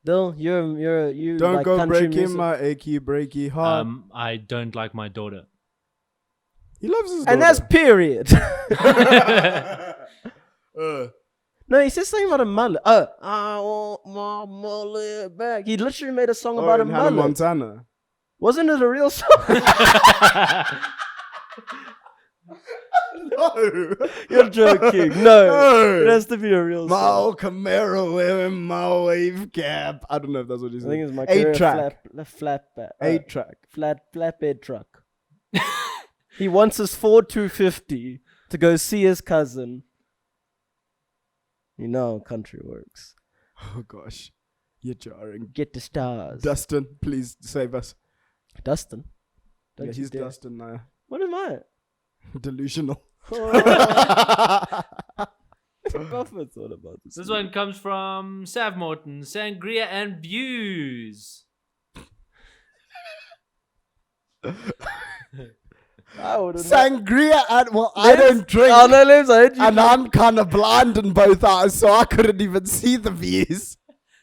S1: Dill, you
S2: Don't
S1: like
S2: go
S1: country
S2: breaking
S1: music?
S2: my achy, breaky heart.
S3: I don't like my daughter.
S2: He loves his
S1: And that's
S2: daughter.
S1: period.
S2: Uh,
S1: No, he says something about a mullet. I want my mullet back. He literally made a song about a
S2: in Hannah
S1: mullet.
S2: Montana.
S1: Wasn't it a real song?
S2: No.
S1: You're joking. No.
S2: No.
S1: It has to be a real
S2: My
S1: song.
S2: old Camaro wearing my wave cap. I don't know if that's what he
S1: I
S2: said.
S1: think it's my
S2: 8-track.
S1: flatbed truck. He wants his Ford 250 to go see his cousin. You know how country works.
S2: Oh gosh. You're jarring.
S1: Get the stars.
S2: Dustin, please save us.
S1: Dustin? Don't
S2: Yeah,
S1: you
S2: he's
S1: dare.
S2: Dustin now.
S1: What am I?
S2: Delusional.
S1: Buffett's all about this.
S3: This one comes from Sav Morton, Sangria and Views.
S1: I wouldn't know.
S2: Sangria and I
S1: Limbs?
S2: don't drink.
S1: Oh no, Limbs, I heard you.
S2: And I'm kind of blind in both eyes, so I couldn't even see the views.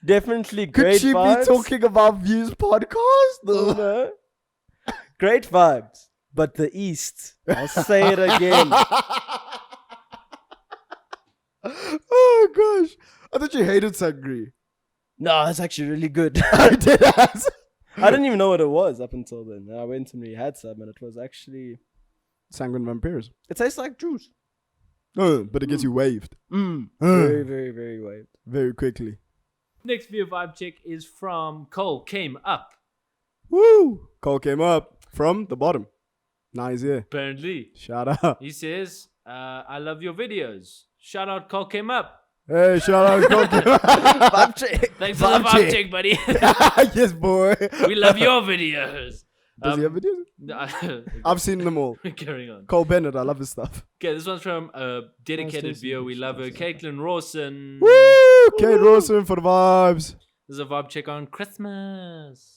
S1: Definitely
S2: Could
S1: great
S2: she
S1: vibes.
S2: be talking about views podcast?
S1: Oh, no. Great vibes. But the East. I'll say it again.
S2: Oh gosh. I thought you hated sangria.
S1: No, it's actually really good.
S2: I did ask.
S1: I didn't even know what it was up until then. I went and we had some, and it was actually.
S2: Sanguine vampires.
S1: It tastes like juice.
S2: Oh, but it gets you waved.
S1: Very, very, very waved.
S2: Very quickly.
S3: Next view vibe check is from Cole Came Up.
S2: Woo! Cole came up from the bottom. Now he's here.
S3: Apparently,
S2: Shout out.
S3: he says, I love your videos. Shout out Cole Came Up.
S2: Hey, shout out Cole came up.
S1: Vibe check.
S3: Thanks for the
S2: Vibe
S3: vibe
S2: check.
S3: check, buddy.
S2: Yes, boy.
S3: We love your videos.
S2: Does he have videos?
S3: No,
S2: I've seen them all.
S3: carrying on.
S2: Cole Bennett, I love his stuff.
S3: Okay, this one's from dedicated
S1: Nice to
S3: viewer.
S1: see
S3: We
S1: you.
S3: love her, Caitlin Rawson.
S2: Woo! Kate Rawson for the vibes.
S3: This is a vibe check on Christmas.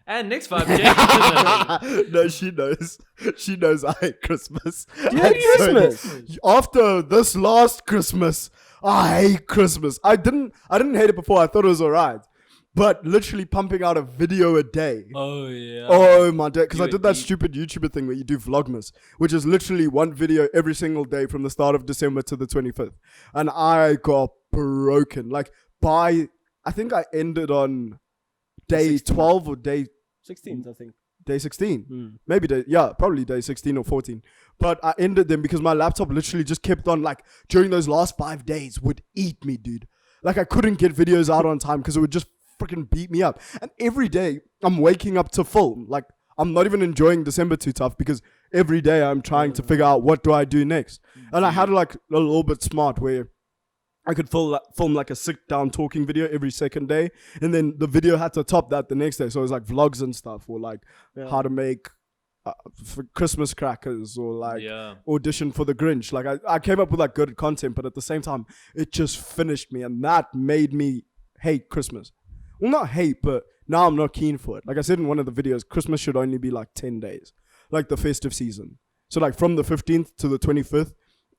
S3: And next vibe check.
S2: No, she knows. She knows I hate Christmas.
S1: Do you hate Christmas?
S2: After this last Christmas, I hate Christmas. I didn't hate it before. I thought it was alright. But literally pumping out a video a day.
S3: Oh, yeah.
S2: Oh my day. Because
S3: You
S2: I
S3: were
S2: did that
S3: deep.
S2: stupid YouTuber thing where you do Vlogmas, which is literally one video every single day from the start of December to the 25th. And I got broken. Like I think I ended on day
S1: 16th.
S2: 12 or day
S1: 16th, I think.
S2: 16. Maybe probably day 16 or 14. But I ended them because my laptop literally just kept on, like, during those last 5 days would eat me, dude. Like, I couldn't get videos out on time because it would just freaking beat me up. And every day I'm waking up to film. Like, I'm not even enjoying December too tough because every day I'm trying to figure out what do I do next. And I had like a little bit smart where I could film like a sit down talking video every second day, and then the video had to top that the next day. So it was like vlogs and stuff, or like how to make for Christmas crackers, or like audition for the Grinch. Like I came up with like good content, but at the same time it just finished me, and that made me hate Christmas. Well, not hate, but now I'm not keen for it. Like I said in one of the videos, Christmas should only be like 10 days, like the festive season. So like from the 15th to the 25th,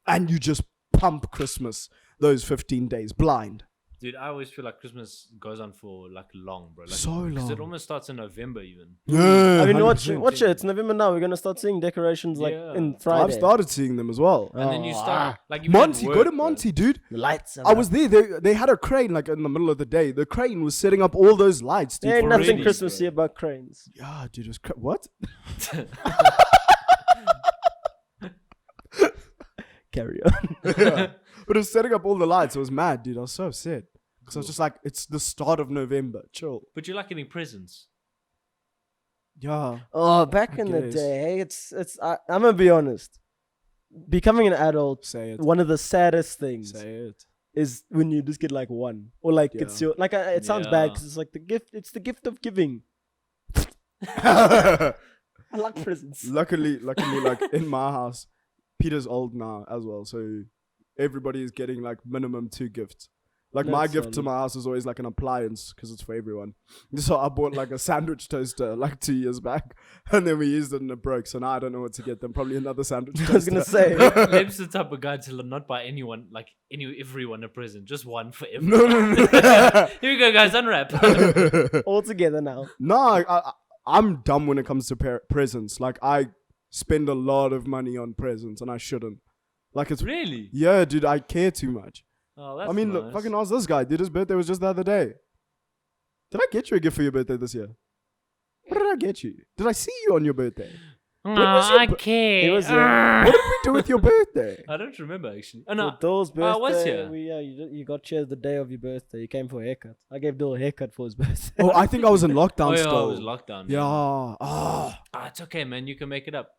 S2: and you just pump Christmas those 15 days blind.
S3: Dude, I always feel like Christmas goes on for like long, bro. Like,
S2: So long.
S3: Because it almost starts in November even.
S2: Yeah,
S1: I mean, watch
S2: 100%.
S1: it. It's November now. We're gonna start seeing decorations like in Friday.
S2: I've started seeing them as well.
S3: And then you start like you
S2: Monty,
S3: work,
S2: go to
S3: bro.
S2: Monty, dude.
S1: The lights.
S2: I was there. They had a crane like in the middle of the day. The crane was setting up all those lights, dude.
S1: There ain't nothing
S3: Already,
S1: Christmassy
S3: bro.
S1: about cranes.
S2: Yeah, dude, it was what?
S1: Carry on.
S2: Yeah. But it was setting up all the lights. It was mad, dude. I was so upset. Because I was just like, it's the start of November. Chill.
S3: But you like getting presents.
S2: Yeah.
S1: Oh, back in the
S2: guess.
S1: day, I'm gonna be honest. Becoming an adult,
S2: Say it.
S1: one of the saddest things
S2: Say it.
S1: is when you just get like one, or like it's your like. It sounds bad
S3: Yeah.
S1: because it's like the gift. It's the gift of giving. I like presents.
S2: Luckily, like in my house, Peter's old now as well, so everybody is getting like minimum 2 gifts. Like my
S1: That's
S2: gift to my house is always like an appliance because it's for everyone. So I bought like a sandwich toaster like 2 years back, and then we used it and it broke. So now I don't know what to get them. Probably another sandwich toaster.
S1: I was gonna say.
S3: Leb's the type of guy to not buy anyone, like everyone a present, just one for everyone.
S2: No.
S3: Here we go, guys, unwrap.
S1: All together now.
S2: No, I'm dumb when it comes to presents. Like I spend a lot of money on presents, and I shouldn't. Like it's
S3: Really?
S2: yeah, dude. I care too much.
S3: Oh, that's
S2: I mean,
S3: nice.
S2: look, fucking ask this guy. Dude, his birthday was just the other day. Did I get you a gift for your birthday this year? What did I get you? Did I see you on your birthday?
S3: Oh,
S2: was your
S3: I
S2: bir-
S3: care.
S1: It was
S2: What did we do with your birthday?
S3: I don't remember actually. Oh
S1: For
S3: no.
S1: Dole's birthday,
S3: what's here?
S1: you got you the day of your birthday. You came for a haircut. I gave Dole a haircut for his birthday.
S2: Oh, I think I was in lockdown
S3: Oh yeah,
S2: still.
S3: it was lockdown.
S2: Yeah.
S3: man.
S2: Ah,
S3: It's okay, man. You can make it up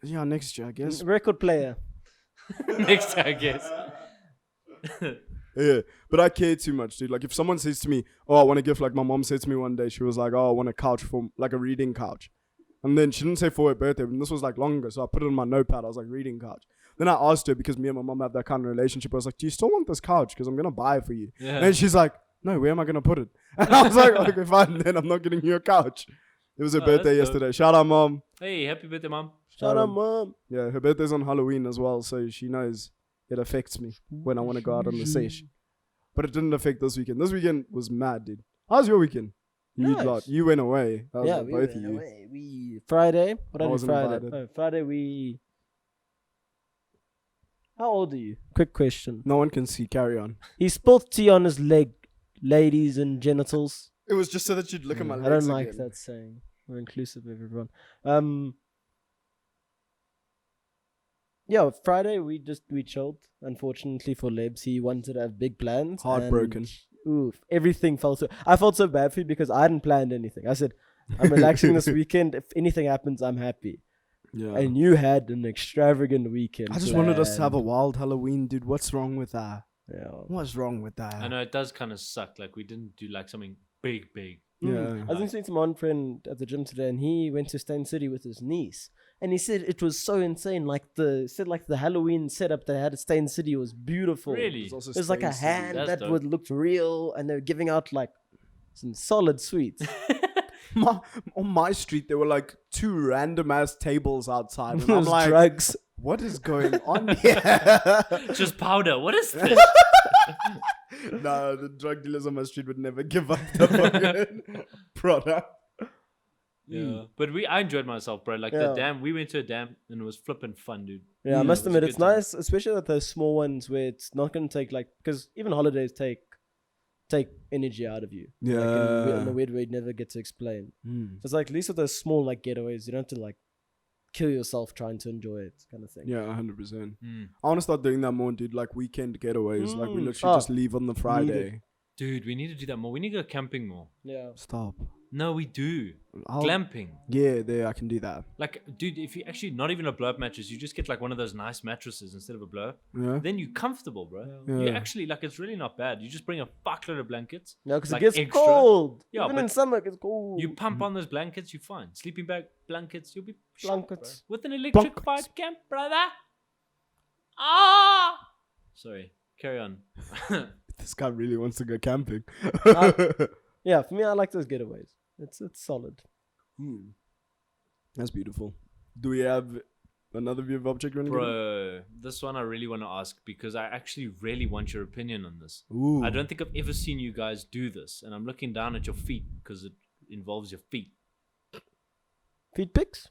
S2: yeah, next year, I guess.
S1: Record player.
S3: next time, I guess.
S2: Yeah, but I care too much, dude. Like, if someone says to me, oh, I want a gift, like my mom said to me one day, she was like, oh, I want a couch for, like, a reading couch. And then she didn't say for her birthday, but this was, like, long ago, so I put it on my notepad. I was like, reading couch. Then I asked her, because me and my mom have that kind of relationship, I was like, do you still want this couch? Because I'm going to buy it for you.
S3: Yeah.
S2: And she's like, no, where am I going to put it? And I was like, okay, fine, then I'm not getting you a couch. It was her
S3: Oh,
S2: birthday
S3: that's dope.
S2: yesterday. Shout out, mom.
S3: Hey, happy birthday, mom.
S1: Shout out, mom.
S2: Yeah, her birthday's on Halloween as well, so she knows it affects me when I want to go out on the sesh. But it didn't affect this weekend. This weekend was mad, dude. How's your weekend? You
S1: Nice.
S2: lot. You went away. That was
S1: Yeah,
S2: like
S1: we
S2: both
S1: went
S2: of you.
S1: away. We Friday. What
S2: I
S1: did we
S2: wasn't
S1: Friday?
S2: invited.
S1: Oh, Friday we. How old are you? Quick question.
S2: No one can see. Carry on.
S1: He spilled tea on his leg, ladies and genitals.
S2: It was just so that you'd look at my legs
S1: I don't like
S2: again.
S1: that saying. We're inclusive of everyone. Yeah, Friday we chilled. Unfortunately for Lebs, he wanted to have big plans.
S2: Heartbroken.
S1: And, oof, everything fell so. I felt so bad for you because I hadn't planned anything. I said, I'm relaxing this weekend. If anything happens, I'm happy.
S2: Yeah.
S1: And you had an extravagant weekend.
S2: I just wanted us to have a
S1: planned.
S2: wild Halloween, dude. What's wrong with that?
S1: Yeah.
S2: What's wrong with that?
S3: I know it does kind of suck. Like we didn't do like something big.
S2: Yeah.
S1: I was listening to my one friend at the gym today, and he went to Stain City with his niece, and he said it was so insane. Like the Halloween setup they had at Stain City was beautiful.
S3: Really?
S2: There's also
S1: There's like a
S2: Stain City.
S1: hand
S3: That's
S1: that
S3: dope.
S1: would look real, and they were giving out like some solid sweets.
S2: On my street, there were like 2 random ass tables outside. And
S1: It
S2: I'm
S1: was
S2: like,
S1: drugs.
S2: what is going on here?
S3: Just powder. What is this?
S2: No, the drug dealers on my street would never give up the fucking product.
S3: Yeah, but I enjoyed myself, bro. Like
S1: Yeah.
S3: the dam, we went to a dam and it was flipping fun, dude.
S1: Yeah, I
S2: Mm.
S1: must
S3: It was a
S1: admit,
S3: good
S1: it's
S3: time.
S1: nice, especially with those small ones where it's not going to take because even holidays take energy out of you. Like in a weird way you'd never get to explain.
S2: Mm.
S1: So it's like at least with those small like getaways, you don't have to like kill yourself trying to enjoy it, kind of thing.
S2: Yeah, 100%.
S3: Mm.
S2: I want to start doing that more, dude. Like weekend getaways. Like we
S1: Mm.
S2: literally
S1: Oh,
S2: just leave on the Friday.
S3: Dude, we need to do that more. We need to go camping more.
S1: Yeah.
S2: Stop.
S3: No, we do.
S2: I'll-
S3: Glamping.
S2: Yeah, there I can do that.
S3: Like, dude, if you actually not even a blow up mattress, you just get like one of those nice mattresses instead of a blow up.
S2: Yeah.
S3: Then you're comfortable, bro.
S2: Yeah.
S3: You actually like it's really not bad. You just bring a fuckload of blankets.
S1: No, because
S3: Like
S1: it gets
S3: extra.
S1: cold.
S3: Yeah,
S1: Even in
S3: but
S1: summer, it gets cold.
S3: You pump on those blankets, you're fine. Sleeping bag, blankets, you'll be shot,
S1: Blankets.
S3: bro. With an electrified camp, brother. Ah. Sorry, carry on.
S2: This guy really wants to go camping.
S1: Yeah, for me, I like those getaways. It's solid.
S2: That's beautiful. Do we have another view of object running?
S3: Bro, this one I really want to ask because I actually really want your opinion on this.
S2: Ooh.
S3: I don't think I've ever seen you guys do this, and I'm looking down at your feet because it involves your feet.
S1: Feed pics?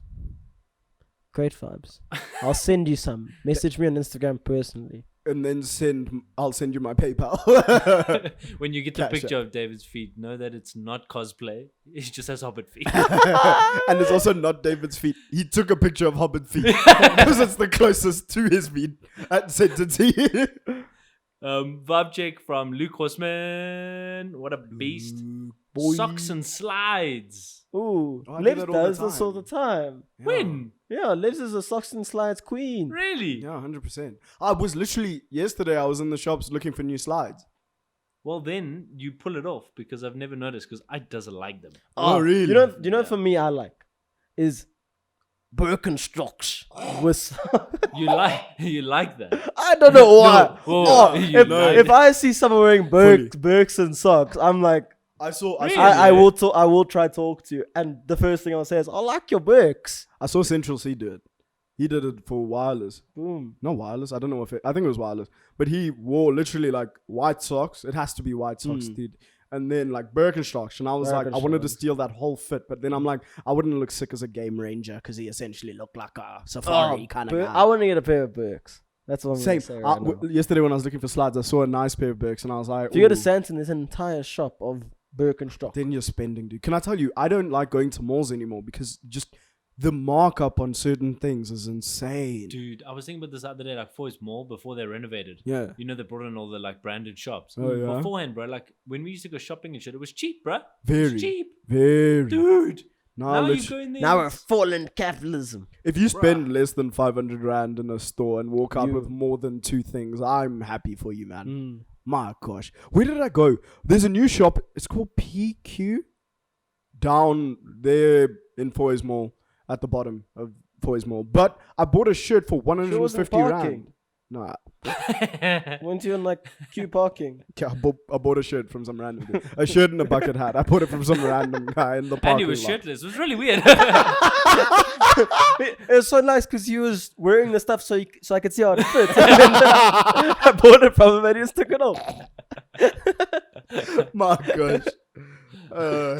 S1: Great vibes. I'll send you some. Message me on Instagram personally.
S2: And then I'll send you my PayPal.
S3: When you get the
S2: Cash
S3: picture of David's feet, know that it's not cosplay. It just has hobbit feet.
S2: And it's also not David's feet. He took a picture of Hobbit feet because it's the closest to his feet and sent it to you.
S3: Vibe check from Luke Horseman. What a beast.
S2: Boy.
S3: Socks and slides.
S1: Ooh,
S2: Oh, I do
S1: Lebs
S2: that all the
S1: does this all the time.
S3: When?
S1: Yeah, Lebs is a socks and slides queen.
S3: Really?
S2: Yeah, 100%. I was literally yesterday. I was in the shops looking for new slides.
S3: Well, then you pull it off because I've never noticed because I doesn't like them.
S2: Oh, really?
S1: You know
S3: Yeah.
S1: for me, I like is Birkenstocks with.
S3: You like that?
S1: I don't know why.
S3: Whoa,
S1: Oh,
S3: you
S1: if,
S3: like
S1: if
S3: it.
S1: I see someone wearing Birks and socks, I'm like,
S2: I saw
S3: Really?
S1: I will talk. I will try talk to you, and the first thing I'll say is, "I like your Birks."
S2: I saw Central C do it. He did it for wireless.
S1: Boom.
S2: Not wireless. I don't know if I think it was wireless. But he wore literally like white socks. It has to be white socks, dude. And then like Birkenstocks. And I was like, I wanted to
S1: Birkenstocks.
S2: steal that whole fit. But then I'm like, I wouldn't look sick as a game ranger because he essentially looked like a safari kind of guy.
S1: I want to get a pair of Birks. That's what I'm
S2: Same.
S1: gonna say right now.
S2: Yesterday when I was looking for slides, I saw a nice pair of Birks and I was like,
S1: If you go to
S2: "Ooh."
S1: Santon, there's an entire shop of Birkenstock.
S2: Then you're spending, dude. Can I tell you, I don't like going to malls anymore because just the markup on certain things is insane.
S3: Dude, I was thinking about this the other day, like Foy's Mall before they renovated.
S2: Yeah.
S3: You know, they brought in all the like branded shops.
S2: Oh, yeah?
S3: Beforehand, bro, like when we used to go shopping and shit, it was cheap, bro. It
S2: Very.
S3: was cheap.
S2: Very.
S3: Dude.
S2: No,
S3: Now you
S2: lit-
S3: go in there.
S1: Now we're falling capitalism.
S2: if you spend less than 500 Rand in a store and walk out
S1: You-
S2: with more than 2 things, I'm happy for you, man.
S1: Mm.
S2: My gosh. Where did I go? There's a new shop. It's called PQ. Down there in Foy's Mall. At the bottom of Foy's Mall. But I bought a shirt for 150 Rand.
S1: parking.
S2: No,
S1: Weren't you in like queue parking?
S2: I bought a shirt from some random dude. A shirt and a bucket hat. I bought it from some random guy in the parking
S3: And he was
S2: lot.
S3: shirtless. It was really weird.
S1: It was so nice because he was wearing the stuff so I could see how it fits. And then I bought it from him and he just took it off.
S2: My gosh.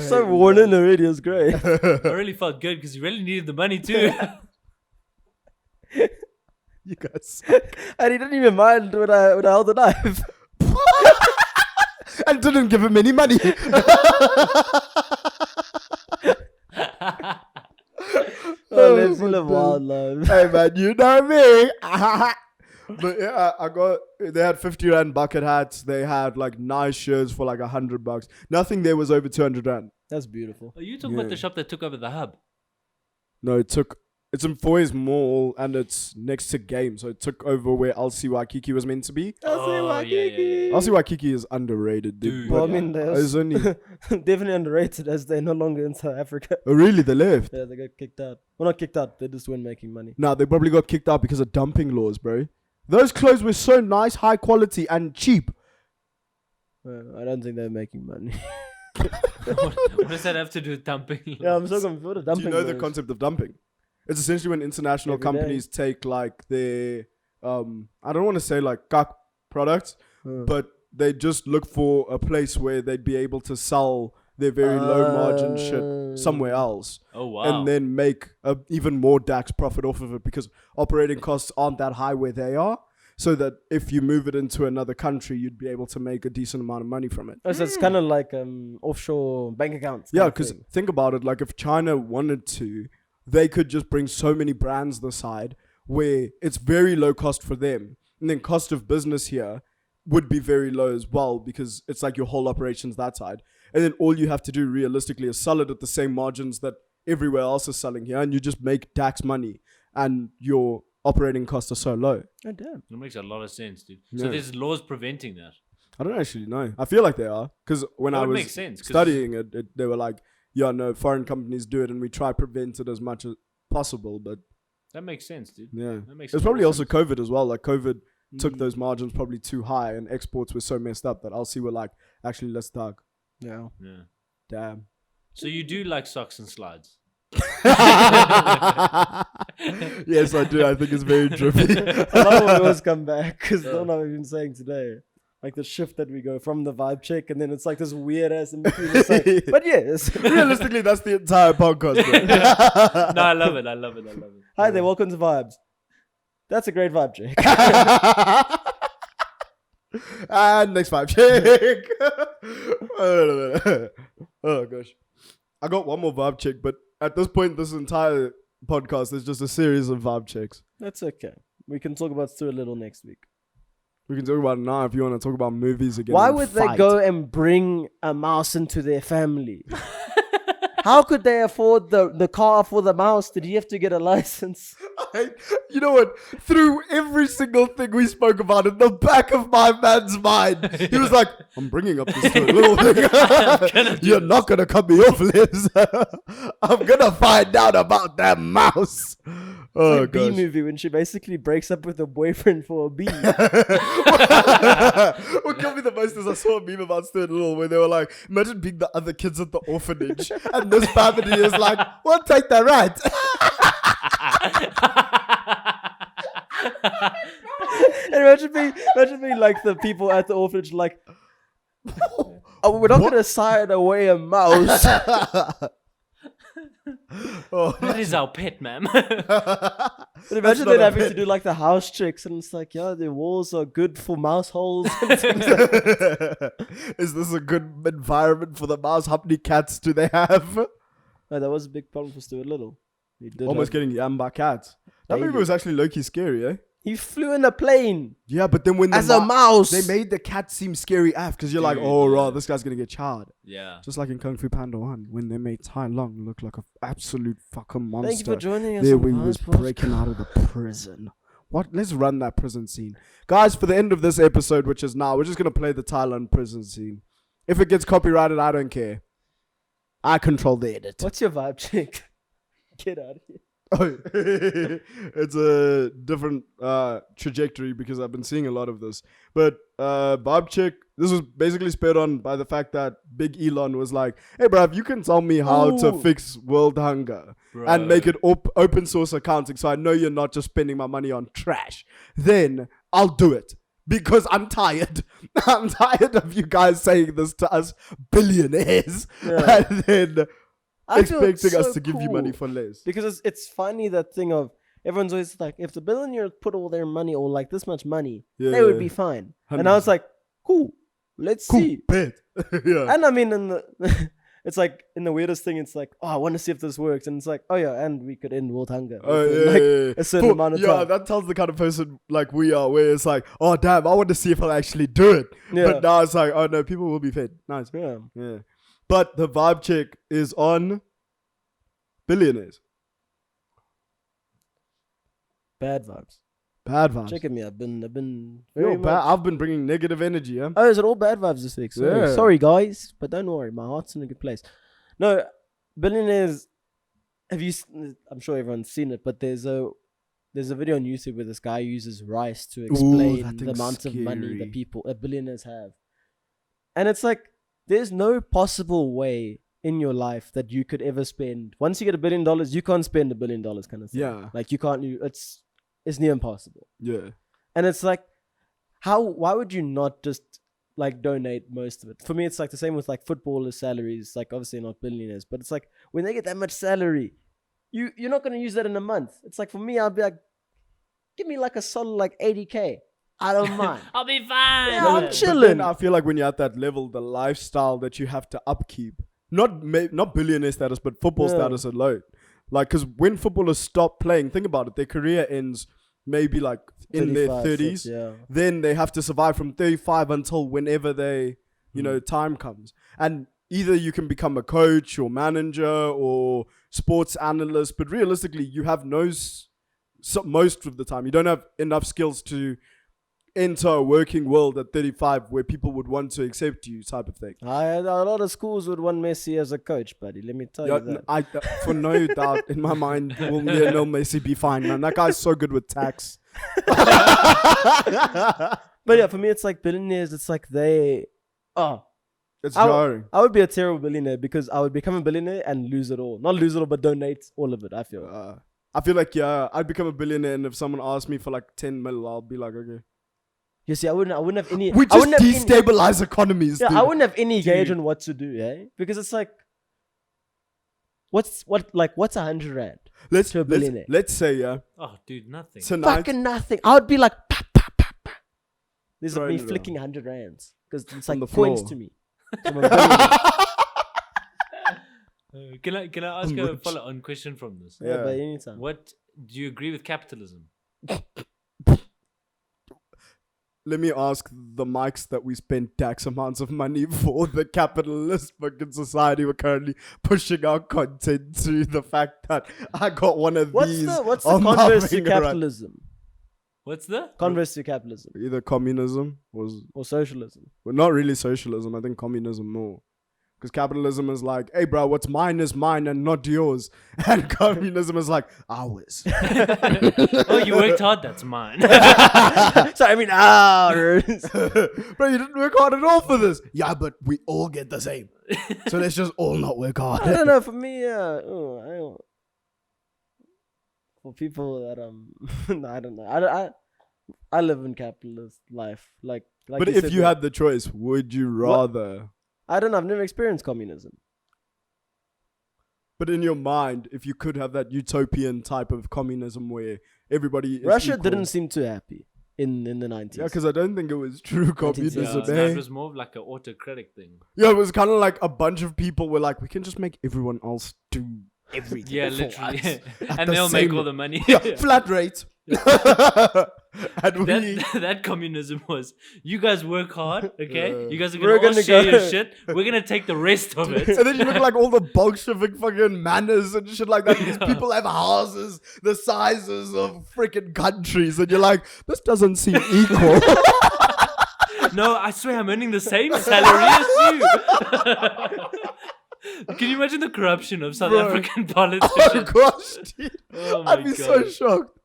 S1: So worn in already, it was great.
S3: I really felt good because he really needed the money too.
S2: You guys.
S1: And he didn't even mind when I held the knife.
S2: And didn't give him any money.
S1: Oh, let's
S2: my
S1: live
S2: days.
S1: wild life.
S2: Hey man, you know me. But yeah, they had 50 Rand bucket hats. They had like nice shirts for like $100. Nothing there was over 200 Rand.
S1: That's beautiful.
S3: Are you talking about
S2: Yeah.
S3: the shop that took over the hub?
S2: No, it took It's in Foy's Mall and it's next to Game, so it took over where LC Waikiki was meant to be. LC Waikiki is underrated, dude.
S3: Dude.
S1: Well, I mean,
S2: It's only
S1: definitely underrated as they're no longer in South Africa.
S2: oh, really, they left.
S1: Yeah, they got kicked out. Well, not kicked out. They just weren't making money.
S2: No, they probably got kicked out because of dumping laws, bro. Those clothes were so nice, high quality, and cheap.
S1: I don't think they're making money.
S3: What does that have to do with dumping?
S1: Yeah, I'm so confused. What a
S2: Do
S1: dumping
S2: you know the
S1: laws?
S2: concept of dumping? It's essentially when international
S1: Every
S2: companies take like their I don't want to say like cuck products, but they just look for a place where they'd be able to sell their very low margin shit somewhere else.
S3: Oh wow!
S2: And then make a even more DAX profit off of it because operating costs aren't that high where they are. So that if you move it into another country, you'd be able to make a decent amount of money from it.
S1: Oh, so it's kind of like offshore bank accounts.
S2: Yeah, because think about it. Like if China wanted to, they could just bring so many brands this side where it's very low cost for them. And then cost of business here would be very low as well because it's like your whole operations that side. And then all you have to do realistically is sell it at the same margins that everywhere else is selling here. And you just make DAX money and your operating costs are so low.
S1: Oh, damn.
S3: That makes a lot of sense, dude.
S2: Yeah.
S3: So there's laws preventing that.
S2: I don't actually know. I feel like they are. Because when I
S3: That would
S2: was
S3: make sense, 'cause-
S2: studying it, they were like, yeah, no, foreign companies do it and we try prevent it as much as possible. But
S3: That makes sense, dude.
S2: yeah.
S3: That makes
S2: It's probably
S3: total
S2: also
S3: sense.
S2: COVID as well. Like COVID took those margins probably too high and exports were so messed up that LC were like, actually, let's talk.
S1: Yeah.
S3: Yeah.
S2: Damn.
S3: So you do like socks and slides?
S2: Yes, I do. I think it's very drippy.
S1: I love when we always come back because that's what I've been saying today. Like the shift that we go from the vibe check and then it's like this weird ass in between. It's like, but yes.
S2: Realistically, that's the entire podcast. Bro.
S3: No, I love it. I love it. I love it.
S1: Hi there, welcome to Vibes. That's a great vibe check.
S2: And next vibe check. Oh gosh, I got one more vibe check, but at this point, this entire podcast is just a series of vibe checks.
S1: That's okay. We can talk about Stu a little next week.
S2: We can talk about it now if you want to talk about movies again.
S1: Why
S2: and
S1: would
S2: fight.
S1: they go and bring a mouse into their family? How could they afford the car for the mouse? Did he have to get a license?
S2: You know what? Through every single thing we spoke about, in the back of my man's mind, he was like, I'm bringing up this little thing. You're not going to cut me off, Liz. I'm going to find out about that mouse. Oh,
S1: Like B
S2: gosh.
S1: movie when she basically breaks up with her boyfriend for a bee.
S2: What killed me the most is I saw a meme about Stuart Little where they were like, imagine being the other kids at the orphanage and this family is like, we'll take the rat.
S1: And imagine being like the people at the orphanage like, oh, we're not going to sign away a mouse.
S2: Oh,
S3: That is our pet, ma'am.
S1: But imagine
S2: not
S1: then
S2: a
S1: having to
S2: pet.
S1: do like the house checks and it's like, yeah, the walls are good for mouse holes.
S2: is this a good environment for the mouse? How many cats do they have?
S1: No, that was a big problem for Stuart Little. He did
S2: Almost
S1: have-
S2: getting yammed by cats. That movie
S1: Daily.
S2: was actually low-key scary, eh?
S1: He flew in a plane
S2: Yeah, but then when the
S1: as a mouse.
S2: they made the cat seem scary af because you're like,
S3: Dude,
S2: oh,
S3: yeah.
S2: right, this guy's gonna get charred.
S3: Yeah.
S2: Just like in Kung Fu Panda 1, when they made Tai Lung look like an absolute fucking monster.
S1: Thank you for joining us.
S2: There
S1: on
S2: we
S1: Vaabs
S2: was
S1: Podcast.
S2: breaking out of the prison. What? Let's run that prison scene. Guys, for the end of this episode, which is now, we're just going to play the Thailand prison scene. If it gets copyrighted, I don't care. I control the edit.
S1: What's your vibe check? Get out of here.
S2: Oh, it's a different trajectory because I've been seeing a lot of this. But Bob Chick, this was basically spurred on by the fact that Big Elon was like, hey, bruv, you can tell me how to
S1: Ooh.
S2: fix world hunger and make it open source accounting so I know you're not just spending my money on trash. Then I'll do it. Because I'm tired. I'm tired of you guys saying this to us billionaires.
S1: Yeah.
S2: And then
S1: I feel it's
S2: expecting us
S1: so
S2: to give you
S1: cool.
S2: money for less.
S1: Because it's funny that thing of everyone's always like, if the billionaires put all their money or like this much money, they would be fine. And I was like, cool, let's see.
S2: Bet. Yeah.
S1: And I mean, in the it's like in the weirdest thing, it's like, oh, I want to see if this works, and it's like, oh yeah, and we could end world hunger
S2: Oh,
S1: within,
S2: yeah,
S1: like
S2: yeah, yeah.
S1: a certain amount of
S2: Yeah,
S1: time.
S2: that tells the kind of person like we are, where it's like, oh damn, I want to see if I'll actually do it.
S1: Yeah.
S2: But now it's like, oh no, people will be fed. Nice.
S1: Yeah.
S2: Yeah. But the vibe check is on Billionaires.
S1: Bad vibes.
S2: Bad vibes.
S1: Check at me. I've been very
S2: Yo,
S1: much.
S2: I've been bringing negative energy, yeah?
S1: Oh, is it all bad vibes this week? Sorry.
S2: Yeah.
S1: Sorry, guys, but don't worry. My heart's in a good place. No, Billionaires. Have you? I'm sure everyone's seen it, but there's a video on YouTube where this guy uses rice to explain
S2: that
S1: the
S2: thing's
S1: amount of money
S2: scary.
S1: that people, billionaires have, and it's like there's no possible way in your life that you could ever spend. Once you get $1 billion, you can't spend $1 billion kind of thing.
S2: Yeah.
S1: Like you can't. It's near impossible.
S2: Yeah.
S1: And it's like, why would you not just like donate most of it? For me, it's like the same with like footballers' salaries. Like obviously not billionaires, but it's like when they get that much salary, you're not going to use that in a month. It's like for me, I'll be like, give me like a solid like 80K. I don't mind.
S3: I'll be fine.
S1: Yeah, I'm
S2: But
S1: chilling.
S2: then I feel like when you're at that level, the lifestyle that you have to upkeep, not billionaire status, but football
S1: Yeah.
S2: status alone. Like, because when footballers stop playing, think about it, their career ends maybe like in their
S1: 35,
S2: 30s.
S1: yeah.
S2: Then they have to survive from 35 until whenever they, time comes. And either you can become a coach or manager or sports analyst, but realistically, you have most of the time, you don't have enough skills to enter a working world at 35 where people would want to accept you, type of thing.
S1: A lot of schools would want Messi as a coach, buddy. Let me tell you that.
S2: For no doubt in my mind, will Lionel Messi be fine, man? That guy's so good with tax.
S1: But yeah, for me, it's like billionaires. It's like they.
S2: It's
S1: I
S2: jarring.
S1: would be a terrible billionaire because I would become a billionaire and lose it all. Not lose it all, but donate all of it. I feel.
S2: I feel like, I'd become a billionaire, and if someone asked me for like 10 mil, I'll be like, okay.
S1: You see, I wouldn't have any.
S2: We
S1: I
S2: just
S1: wouldn't have any-
S2: destabilize economies,
S1: Yeah,
S2: dude.
S1: I wouldn't have any gauge on what to do, because it's like, what's 100 rand to a billionaire?
S2: Let's say,
S3: Oh, dude, nothing.
S2: tonight.
S1: Fucking nothing. I would be like, pa, pa, pa, pa. This is
S2: Throwing
S1: me
S2: it
S1: flicking 100 rands because it's
S2: On
S1: like
S2: the
S1: coins
S2: floor.
S1: to me. So I'm a billionaire.
S3: Can I ask
S2: I'm
S3: a
S2: rich.
S3: follow-on question from this?
S1: Yeah,
S2: Yeah.
S1: but anytime.
S3: What do you agree with capitalism?
S2: Let me ask the mics that we spend tax amounts of money for the capitalist fucking society. We're currently pushing our content to the fact that I got one of these.
S1: What's the
S2: on my
S1: converse to
S2: finger right-
S1: capitalism?
S3: What's the?
S1: Converse to capitalism
S2: Either communism
S1: or socialism?
S2: well, not really socialism. I think communism more. Because capitalism is like, hey, bro, what's mine is mine and not yours. And communism is like, ours.
S3: Oh, you worked hard. That's mine.
S1: Sorry, I mean ours.
S2: Bro, you didn't work hard at all for this. Yeah, but we all get the same. So let's just all not work hard.
S1: I don't know. For me, for people that no, I don't know. I live in capitalist life. Like
S2: But
S1: you
S2: if
S1: said,
S2: you
S1: like,
S2: had the choice, would you rather?
S1: I don't know. I've never experienced communism.
S2: But in your mind, if you could have that utopian type of communism where everybody is
S1: Russia
S2: equal.
S1: didn't seem too happy in the 90s.
S2: Yeah, because I don't think it was true communism.
S3: No,
S2: eh?
S3: it was more of like an autocratic thing.
S2: Yeah, it was kind of like a bunch of people were like, we can just make everyone else do everything.
S3: Yeah,
S2: for
S3: literally.
S2: us at
S3: And
S2: the
S3: they'll make
S2: same-
S3: all the money.
S2: Yeah, flat rate. And we,
S3: That communism was, you guys work hard, okay?
S2: Yeah.
S3: You guys are
S1: We're
S3: gonna all
S1: gonna
S3: share
S1: go-
S3: your shit. We're gonna take the rest of it.
S2: and then you look at like all the Bolshevik fucking manners and shit like that. These people have houses the sizes of freaking countries, and you're like, this doesn't seem equal.
S3: No, I swear I'm earning the same salary as you. Can you imagine the corruption of South
S2: Bro.
S3: African
S2: Oh
S3: politicians?
S2: gosh, dude.
S3: Oh my
S2: I'd be so
S3: God.
S2: shocked.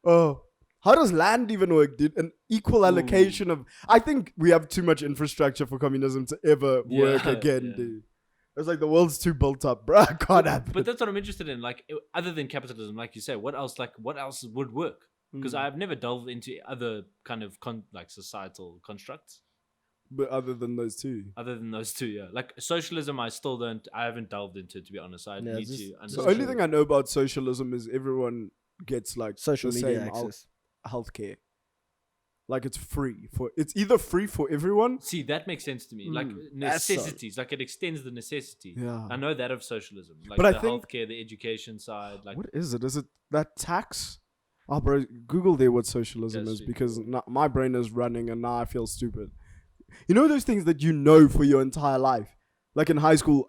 S2: Oh. How does land even work, dude? An equal allocation of... I think we have too much infrastructure for communism to ever work
S3: Yeah,
S2: again,
S3: yeah.
S2: dude. It's like the world's too built up, bro. I can't happen.
S3: But that's what I'm interested in. Like, other than capitalism, like you say, what else would work? Because I've never delved into other kind of societal constructs.
S2: But other than those two.
S3: Other than those two, yeah. Like socialism, I haven't delved into, to be honest. I
S1: Yeah,
S3: need
S1: just-
S3: to
S2: The
S3: understand.
S2: only thing I know about socialism is everyone gets like
S1: Social
S2: the
S1: media
S2: same
S1: access.
S2: healthcare. Like it's free for... It's either free for everyone.
S3: See, that makes sense to me. Like
S1: That's so-
S3: necessities, like it extends the necessity.
S2: Yeah.
S3: I know that of socialism, like
S2: But I
S3: the
S2: think-
S3: healthcare, the education side. Like,
S2: What is it? Is it that tax? Oh, bro, Google there what socialism
S3: Yes,
S2: is
S3: you
S2: because my brain is running and now I feel stupid. You know those things that you know for your entire life? like in high school,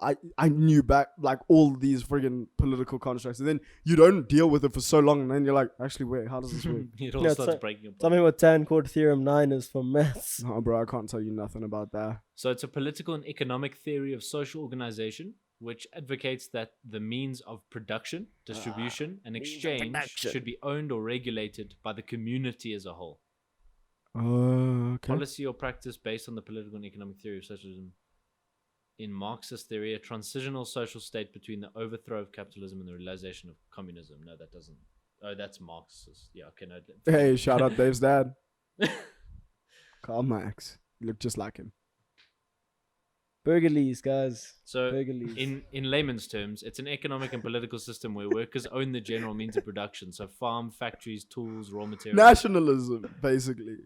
S2: I knew back like all these friggin' political constructs, and then you don't deal with it for so long, and then you're like, actually, wait, how does this work?
S3: It all
S1: Yeah,
S3: starts
S1: so-
S3: breaking apart.
S1: Something with tan chord theorem 9 is for maths.
S2: No, bro, I can't tell you nothing about that.
S3: So it's a political and economic theory of social organization which advocates that the means of production, distribution, and
S1: means of
S3: exchange
S1: production.
S3: should be owned or regulated by the community as a whole.
S2: Oh, okay.
S3: Policy or practice based on the political and economic theory of socialism. In Marxist theory, a transitional social state between the overthrow of capitalism and the realization of communism. No, that doesn't. Oh, that's Marxist. Yeah, okay, no.
S2: Hey, shout out Dave's dad, Karl Marx. You look just like him.
S1: Burgerlies, guys.
S3: So,
S1: Burgerlies.
S3: in layman's terms, it's an economic and political system where workers own the general means of production. So, farm, factories, tools, raw materials.
S2: Nationalism, basically,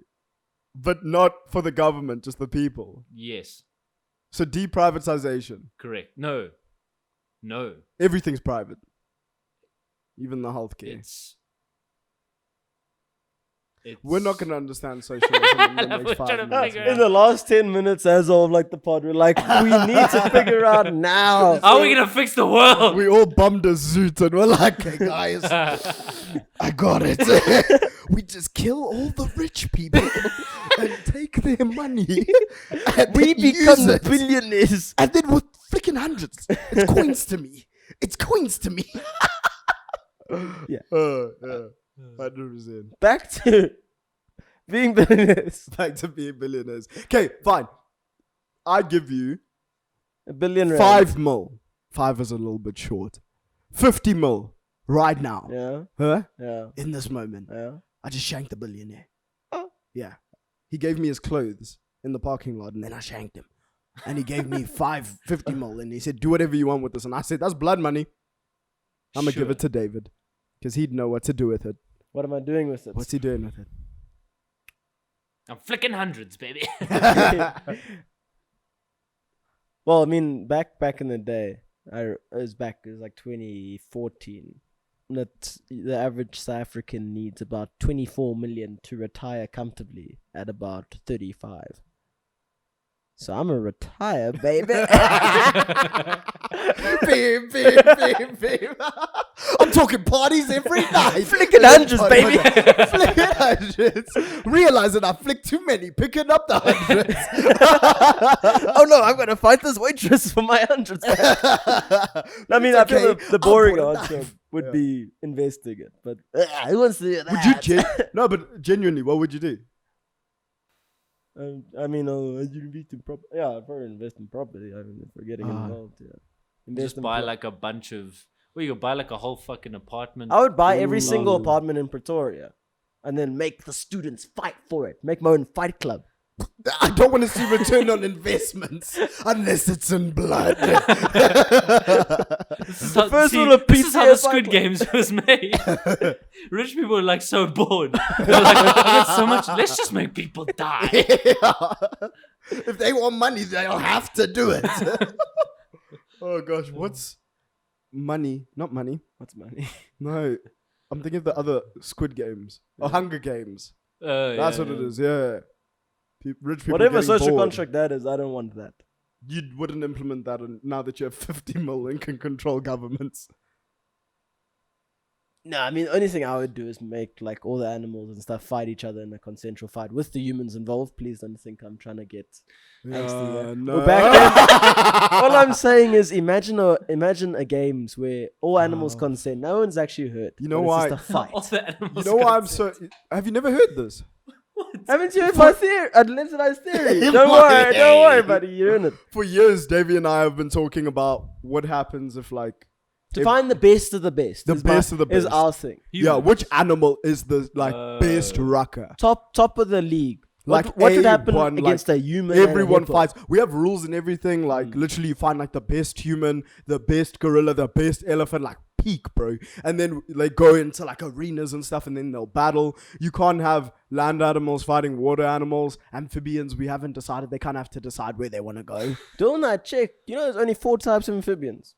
S2: but not for the government, just the people.
S3: Yes,
S2: So deprivatization.
S3: correct. No.
S2: Everything's private, even the healthcare.
S3: It's
S2: We're not going to understand socialism in the next
S3: We're
S2: 5
S3: trying to
S2: minutes.
S3: figure
S2: man.
S1: In the last 10 minutes, as of like the pod, we're like, we need to figure out now.
S3: How are we gonna fix the world?
S2: We all bummed a zoot and we're like, hey guys, I got it. We just kill all the rich people and take their money. And
S1: We
S2: then
S1: become
S2: use
S1: the
S2: it.
S1: billionaires.
S2: And then with flicking hundreds, it's coins to me. It's coins to me.
S1: Yeah.
S2: Yeah. 100%.
S1: Back to being billionaires.
S2: Back to being billionaires. Okay, fine. I give you
S1: A billion rand.
S2: 5 mil. 5 is a little bit short. 50 mil right now.
S1: Yeah,
S2: Huh?
S1: yeah,
S2: In this moment.
S1: yeah.
S2: I just shanked the billionaire.
S1: Oh.
S2: Yeah. He gave me his clothes in the parking lot and then I shanked him. And he gave me 50 mil and he said, do whatever you want with this. And I said, that's blood money. I'm going to give
S3: Sure.
S2: it to David because he'd know what to do with it.
S1: What am I doing with it?
S2: What's he doing with it?
S3: I'm flicking hundreds, baby.
S1: Well, I mean, back in the day, it was like 2014. That the average South African needs about 24 million to retire comfortably at about 35. So I'm gonna retire, baby.
S2: Beep, beep, beep, beep. I'm talking parties every night.
S1: Flicking hundreds, baby.
S2: Flicking hundreds. Realizing I flicked too many, picking up the hundreds.
S1: Oh no, I'm gonna fight this waitress for my hundreds. I mean,
S2: It's
S1: I feel
S2: okay.
S1: the
S2: I
S1: boring
S2: bought a
S1: answer
S2: knife.
S1: would
S2: Yeah.
S1: be investing it, but who wants to do that?
S2: Would you no, but genuinely, what would you do?
S1: I mean, you invest in property. Yeah, if we're investing property, I mean, if we're getting involved, yeah. Invest
S3: Just
S1: in
S3: buy
S1: pro-
S3: like a bunch of. Well, you could buy like a whole fucking apartment.
S1: I would buy every single
S2: Ooh.
S1: apartment in Pretoria, and then make the students fight for it. Make my own fight club.
S2: I don't want to see return on investments unless it's in blood.
S3: This is how,
S1: first
S3: see,
S1: one of
S3: this is how the
S1: PTS
S3: Squid
S1: cycle.
S3: Games was made. Rich people are like so bored. They're like, I got so much. Let's just make people die.
S2: If they want money, they'll have to do it. Oh gosh, what's money? Not money.
S1: What's money?
S2: No, I'm thinking of the other Squid Games or Hunger Games.
S3: Yeah,
S2: That's what it is. Yeah, rich people.
S1: Whatever
S2: getting
S1: social
S2: bored.
S1: contract that is, I don't want that.
S2: You wouldn't implement that now that you have 50 mil and can control governments.
S1: No, I mean, the only thing I would do is make like all the animals and stuff fight each other in a consensual fight with the humans involved. Please don't think I'm trying to get angsty there.
S2: No.
S1: Well, back then, all I'm saying is imagine a games where all animals consent. No one's actually hurt.
S2: You know
S1: but
S2: why?
S1: It's just a fight.
S3: All the animals
S2: You know why I'm
S3: consent.
S2: so? Have you never heard this?
S1: Haven't you heard my theory? Atlanticized theory.
S2: My
S1: Don't worry,
S2: day.
S1: buddy. You're in it.
S2: For years, Davey and I have been talking about what happens if, like,
S1: To find the best of the best.
S2: The
S1: is
S2: best of the
S1: is
S2: best.
S1: our thing.
S2: yeah, which animal is the best rucker?
S1: Top of the league.
S2: Like
S1: What would happen
S2: A1,
S1: against a human?
S2: Everyone
S1: and a hippo?
S2: fights. We have rules and everything. Like literally, you find like the best human, the best gorilla, the best elephant. Like peak, bro. And then they go into like arenas and stuff, and then they'll battle. You can't have land animals fighting water animals. Amphibians, we haven't decided. They kind of have to decide where they want to go.
S1: Don't I check? You know, there's only 4 types of amphibians.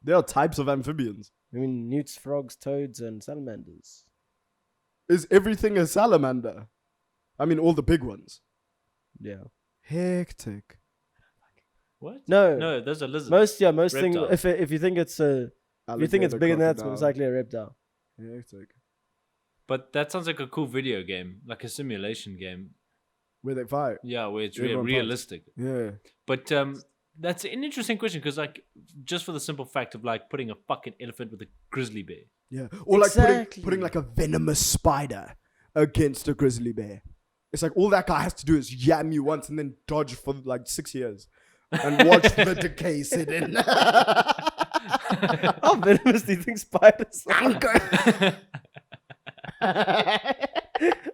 S2: There are types of amphibians.
S1: I mean, newts, frogs, toads, and salamanders.
S2: Is everything a salamander? I mean, all the big ones.
S1: Yeah.
S2: Hectic.
S3: What?
S1: No.
S3: No, those are lizards.
S1: Most things.
S3: Reptiles.
S1: If you think it's bigger than that, it's most likely a reptile.
S2: Yeah, it's like
S3: But that sounds like a cool video game, like a simulation game.
S2: where they fight.
S3: Yeah, where it's
S2: Everyone fights.
S3: realistic.
S2: Yeah.
S3: But that's an interesting question because, like, just for the simple fact of like putting a fucking elephant with a grizzly bear.
S2: Yeah. Or like
S1: Exactly.
S2: putting like a venomous spider against a grizzly bear. It's like all that guy has to do is yam you once and then dodge for like 6 years and watch the decay set in.
S1: How venomous do you think spiders are?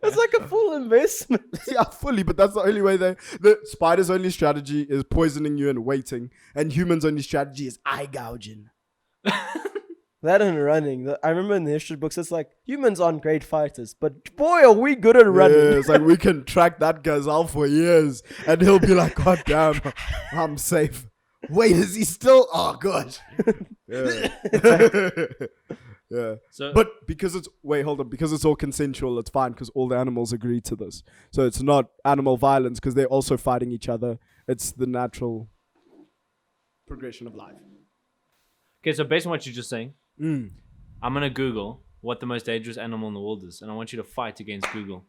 S1: It's like a full investment.
S2: Yeah, fully, but that's the only way the spider's only strategy is poisoning you and waiting, and humans' only strategy is eye gouging.
S1: That and running. I remember in the history books, it's like humans aren't great fighters, but boy, are we good at running.
S2: Yeah, it's like we can track that gazelle for years, and he'll be like, "God damn, I'm safe." Wait, is he still? Oh god. Yeah. Yeah.
S3: So,
S2: But because it's all consensual, it's fine because all the animals agree to this. So it's not animal violence because they're also fighting each other. It's the natural progression of life.
S3: okay, so based on what you're just saying,
S2: Mm.
S3: I'm gonna Google what the most dangerous animal in the world is, and I want you to fight against Google,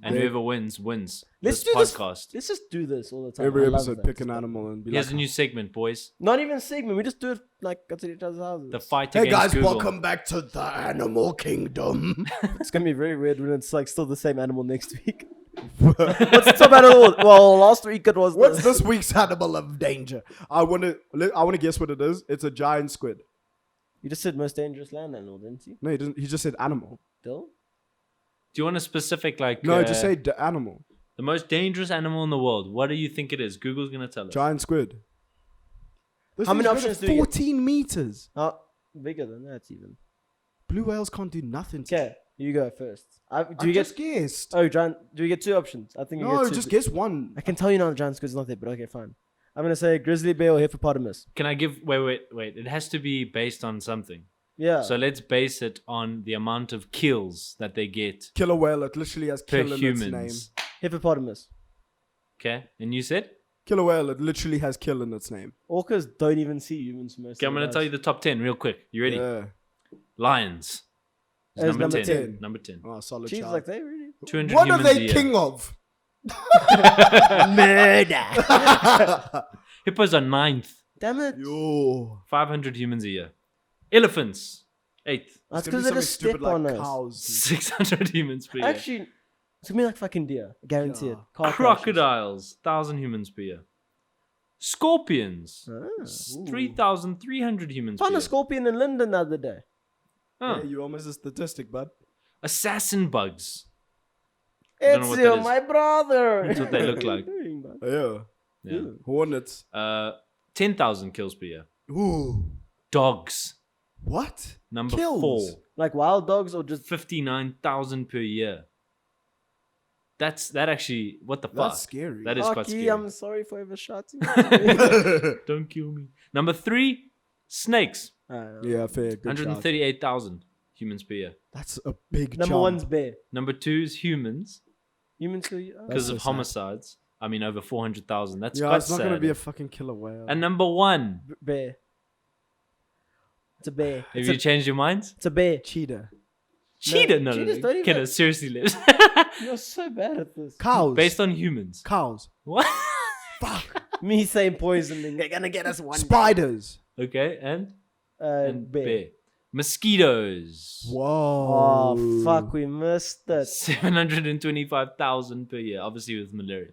S3: and
S2: They-
S3: whoever wins wins
S1: Let's
S3: this
S1: do this.
S3: podcast.
S1: Let's just do this all the time.
S2: Every
S1: I love
S2: episode,
S1: that
S2: pick an
S1: stuff.
S2: animal and be
S3: Here's
S2: like,
S3: a new segment, boys.
S1: Not even segment. We just do it like go to each other's houses.
S3: The fight
S2: "Hey
S3: against
S2: guys,
S3: Google.
S2: welcome back to the animal kingdom."
S1: It's gonna be very weird when it's like still the same animal next week. What's the top animal? Well, last week it was.
S2: What's this week's animal of danger? I want to guess what it is. It's a giant squid.
S1: You just said most dangerous land animal, didn't you?
S2: No, he didn't. He just said animal.
S1: Still?
S3: Do you want a specific like?
S2: No, just say animal.
S3: the most dangerous animal in the world. What do you think it is? Google's gonna tell us.
S2: Giant squid. Those
S1: How many
S2: things go to
S1: options do we get?
S2: 14 meters.
S1: Oh, bigger than that even.
S2: Blue whales can't do nothing.
S1: Okay, you go first. Do
S2: I
S1: you
S2: just
S1: get?
S2: guessed.
S1: Oh, giant. Do we get two options? I think you
S2: No,
S1: get two.
S2: just guess one.
S1: I can tell you now the giant squid's not there, but okay, fine. I'm gonna say grizzly bear or hippopotamus.
S3: Can I give? Wait. It has to be based on something.
S1: Yeah.
S3: So let's base it on the amount of kills that they get
S2: Killer whale. It literally has
S3: per
S2: kill in its name.
S3: humans.
S1: hippopotamus.
S3: Okay, and you said?
S2: Killer whale. It literally has kill in its name.
S1: Orcas don't even see humans for most.
S3: Okay, I'm gonna tell you the top 10 real quick. You ready?
S2: Yeah.
S3: Lions. It's
S1: It's
S3: number
S1: number
S3: 10.
S1: 10.
S3: Number 10.
S2: Oh, solid
S1: She's
S2: child.
S1: like they really
S3: 200
S2: What are
S3: humans a
S2: they
S3: year.
S2: king of?
S1: murder.
S3: Hippos are 9th.
S1: Damn it.
S2: Yo.
S3: 500 humans a year. Elephants. 8th.
S1: That's
S2: It's gonna
S1: because
S2: be
S1: they just
S2: something
S1: step on
S2: like
S1: us.
S2: cows.
S3: 600 humans per year.
S1: Actually, it's gonna be like fucking deer. Guaranteed.
S2: Yeah.
S1: Car crashes.
S3: Crocodiles. 1,000 humans per year. Scorpions.
S1: Ah.
S3: 3,300 humans per
S1: Found
S3: year.
S1: a scorpion in London the other day.
S3: Huh.
S2: Yeah, you almost a statistic, bud.
S3: Assassin bugs. don't know
S1: It's
S3: what
S1: you,
S3: that is.
S1: my brother.
S3: That's what they look like.
S2: Yeah.
S3: Yeah.
S2: Hornets.
S3: 10,000 kills per year.
S2: Ooh.
S3: Dogs.
S2: What?
S3: Number
S2: Kills?
S3: 4.
S1: Like wild dogs or just
S3: 59,000 per year. That actually, what the fuck?
S2: That's scary.
S3: That is quite
S1: Lucky,
S3: scary.
S1: I'm sorry for overshotting.
S3: Don't kill me. Number 3, snakes.
S2: Yeah, fair. Good
S3: 138,000 humans per year.
S2: That's a big
S1: Number
S2: jump.
S1: one's bear.
S3: Number 2 is humans
S1: Humans who
S3: because
S2: so
S3: of
S2: sad.
S3: homicides. I mean, over 400,000. That's
S2: Yeah,
S3: quite
S2: it's not
S3: sad.
S2: going to be a fucking killer whale.
S3: And number 1.
S1: bear. It's a bear.
S3: Have
S1: It's
S3: you
S1: a,
S3: changed your minds?
S1: it's a bear.
S2: cheetah.
S3: Cheetah? No,
S1: cheetahs don't even-
S3: Kiddo, seriously lives.
S1: You're so bad at this.
S2: Cows.
S3: Based on humans.
S2: cows.
S3: What?
S2: Fuck.
S1: Me saying poisoning. They're gonna get us one.
S2: Spiders.
S3: Okay, and
S1: Bear.
S3: bear. Mosquitoes.
S2: Whoa.
S1: Oh fuck, we missed it.
S3: 725,000 per year, obviously with malaria.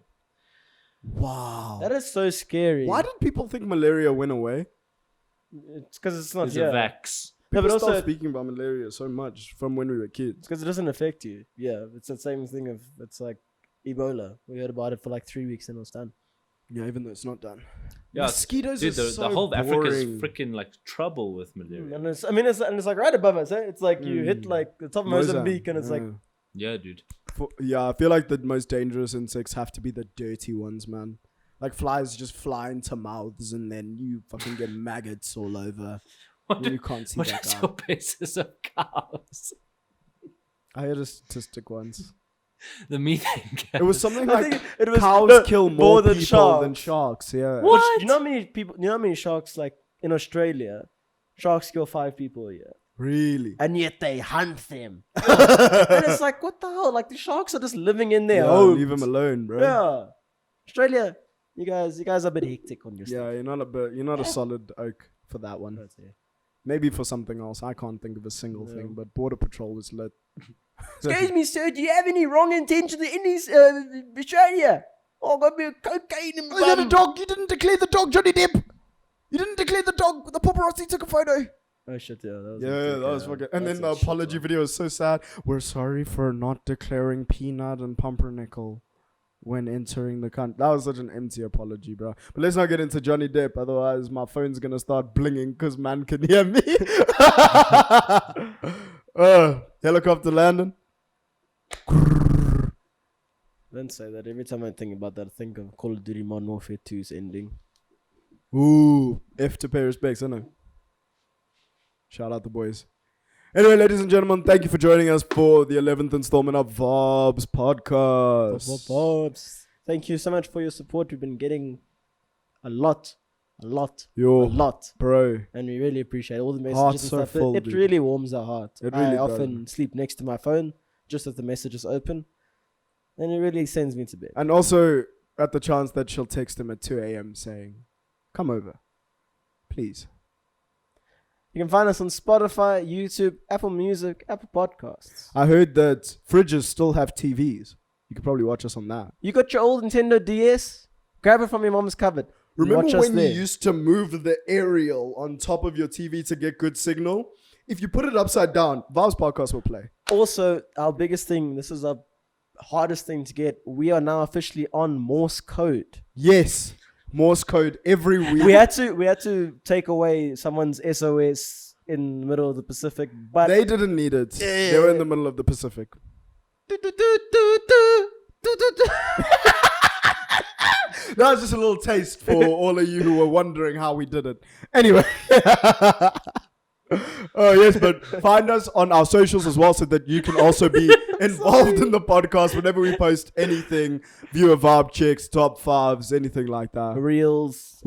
S2: Wow.
S1: That is so scary.
S2: Why did people think malaria went away?
S1: It's because it's not
S3: There's
S1: here.
S3: a vax.
S1: No,
S2: People
S1: but
S2: stopped
S1: also
S2: speaking about malaria so much from when we were kids.
S1: it's because it doesn't affect you. Yeah, it's the same thing of it's like Ebola. We heard about it for like 3 weeks and it was done.
S2: Yeah, even though it's not done.
S3: Yeah,
S2: Mosquitoes
S3: Dude,
S2: are
S3: the
S2: so
S3: whole of Africa is
S2: boring.
S3: freaking like trouble with malaria.
S1: And it's, I mean, it's like right above us. Eh? It's like you hit like the top of Mozambique, and it's like
S3: Yeah, dude.
S2: Yeah, I feel like the most dangerous insects have to be the dirty ones, man. Like flies just fly into mouths and then you fucking get maggots all over.
S3: What,
S2: You can't see
S3: what
S2: that
S3: is
S2: guy.
S3: your basis of cows?
S2: I heard a statistic once.
S3: The methane gas.
S2: It was something
S1: I
S2: like
S1: think it was
S2: cows kill more
S1: than
S2: people than sharks. Yeah.
S3: What?
S1: Which, you know how many people? You know how many sharks like in Australia? Sharks kill 5 people a year,
S2: Really?
S1: and yet they hunt them. And it's like, what the hell? Like the sharks are just living in their homes.
S2: Leave them alone, bro.
S1: Yeah, Australia, you guys are a bit hectic on your
S2: Yeah, you're not a solid oak for that one.
S1: stuff.
S2: Maybe for something else. I can't think of a single thing, but Border Patrol is lit.
S1: Excuse me, sir. Do you have any wrong intentions in this Australia? Oh, got me a cocaine in my
S2: Oh, you had a
S1: bum.
S2: dog. You didn't declare the dog, Johnny Depp. You didn't declare the dog. The paparazzi took a photo.
S1: Oh shit! Yeah, that was
S2: That was fucking. And then the apology video is so sad. We're sorry for not declaring peanut and pumpernickel when entering the country. That was such an empty apology, bro. But let's not get into Johnny Depp, otherwise my phone's gonna start blinging because man can hear me. Helicopter landing.
S1: Don't say that. Every time I think about that, I think of Call of Duty Modern Warfare 2's ending.
S2: Ooh, F to pay respects, I know. Shout out the boys. Anyway, ladies and gentlemen, thank you for joining us for the 11th installment of Vaabs Podcast.
S1: Vaabs. Thank you so much for your support. We've been getting a lot,
S2: Yo, bro.
S1: and we really appreciate all the messages
S2: Heart's
S1: and
S2: so
S1: stuff.
S2: full,
S1: It
S2: dude.
S1: really warms our heart.
S2: It really
S1: I
S2: does.
S1: often sleep next to my phone just as the message is open, and it really sends me to bed.
S2: And also, at the chance that she'll text him at 2 a.m. saying, come over, please.
S1: You can find us on Spotify, YouTube, Apple Music, Apple Podcasts.
S2: I heard that fridges still have TVs. You could probably watch us on that.
S1: You got your old Nintendo DS? Grab it from your mom's cupboard.
S2: Remember
S1: Watch us
S2: when
S1: there.
S2: you used to move the aerial on top of your TV to get good signal? If you put it upside down, Vaabs Podcast will play.
S1: Also, our biggest thing, this is our hardest thing to get. We are now officially on Morse code.
S2: Yes. Morse code every week.
S1: We had to take away someone's SOS in the middle of the Pacific, but
S2: They didn't need it. They were in the middle of the Pacific. That was just a little taste for all of you who were wondering how we did it. Anyway. Oh, yes, but find us on our socials as well so that you can also be involved in the podcast whenever we post anything. Viewer vibe checks, top fives, anything like that.
S1: Reels,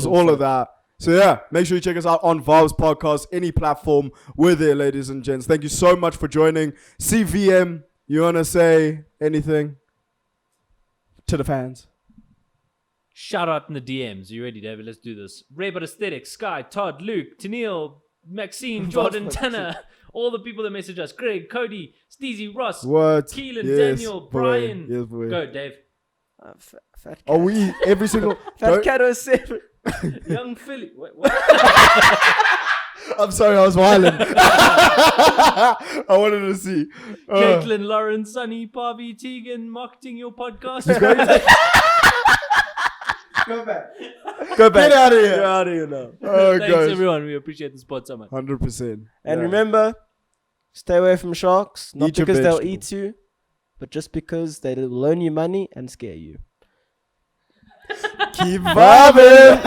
S2: All of that. So yeah, make sure you check us out on Vaabs Podcast, any platform. We're there, ladies and gents. Thank you so much for joining. CVM, you want to say anything to the fans?
S3: Shout out in the DMs. You ready, David? Let's do this. Raybot Aesthetic, Sky, Todd, Luke, Tennille, Maxine, Jordan, Tanner, all the people that message us. Greg, Cody, Steezy, Ross,
S2: What?
S3: Keelan,
S2: Yes,
S3: Daniel,
S2: boy.
S3: Brian.
S2: Yes, boy.
S3: Go, Dave.
S1: Fat cat.
S2: Are we every single...
S1: Fat cat 07.
S3: Young Philly. Wait, what?
S2: I'm sorry, I was violent. I wanted to see.
S3: Caitlin, Lauren, Sunny, Pavi, Tegan, marketing your podcast.
S2: Go back.
S1: Go back.
S2: Get out of here.
S1: Get out of here now.
S2: Oh,
S3: Thanks,
S2: gosh.
S3: everyone. We appreciate the support so much.
S2: 100%.
S1: And
S2: Yeah.
S1: remember, stay away from sharks. Not
S2: Eat your
S1: because they'll
S2: vegetables.
S1: eat you, but just because they will loan you money and scare you.
S2: Keep vibing.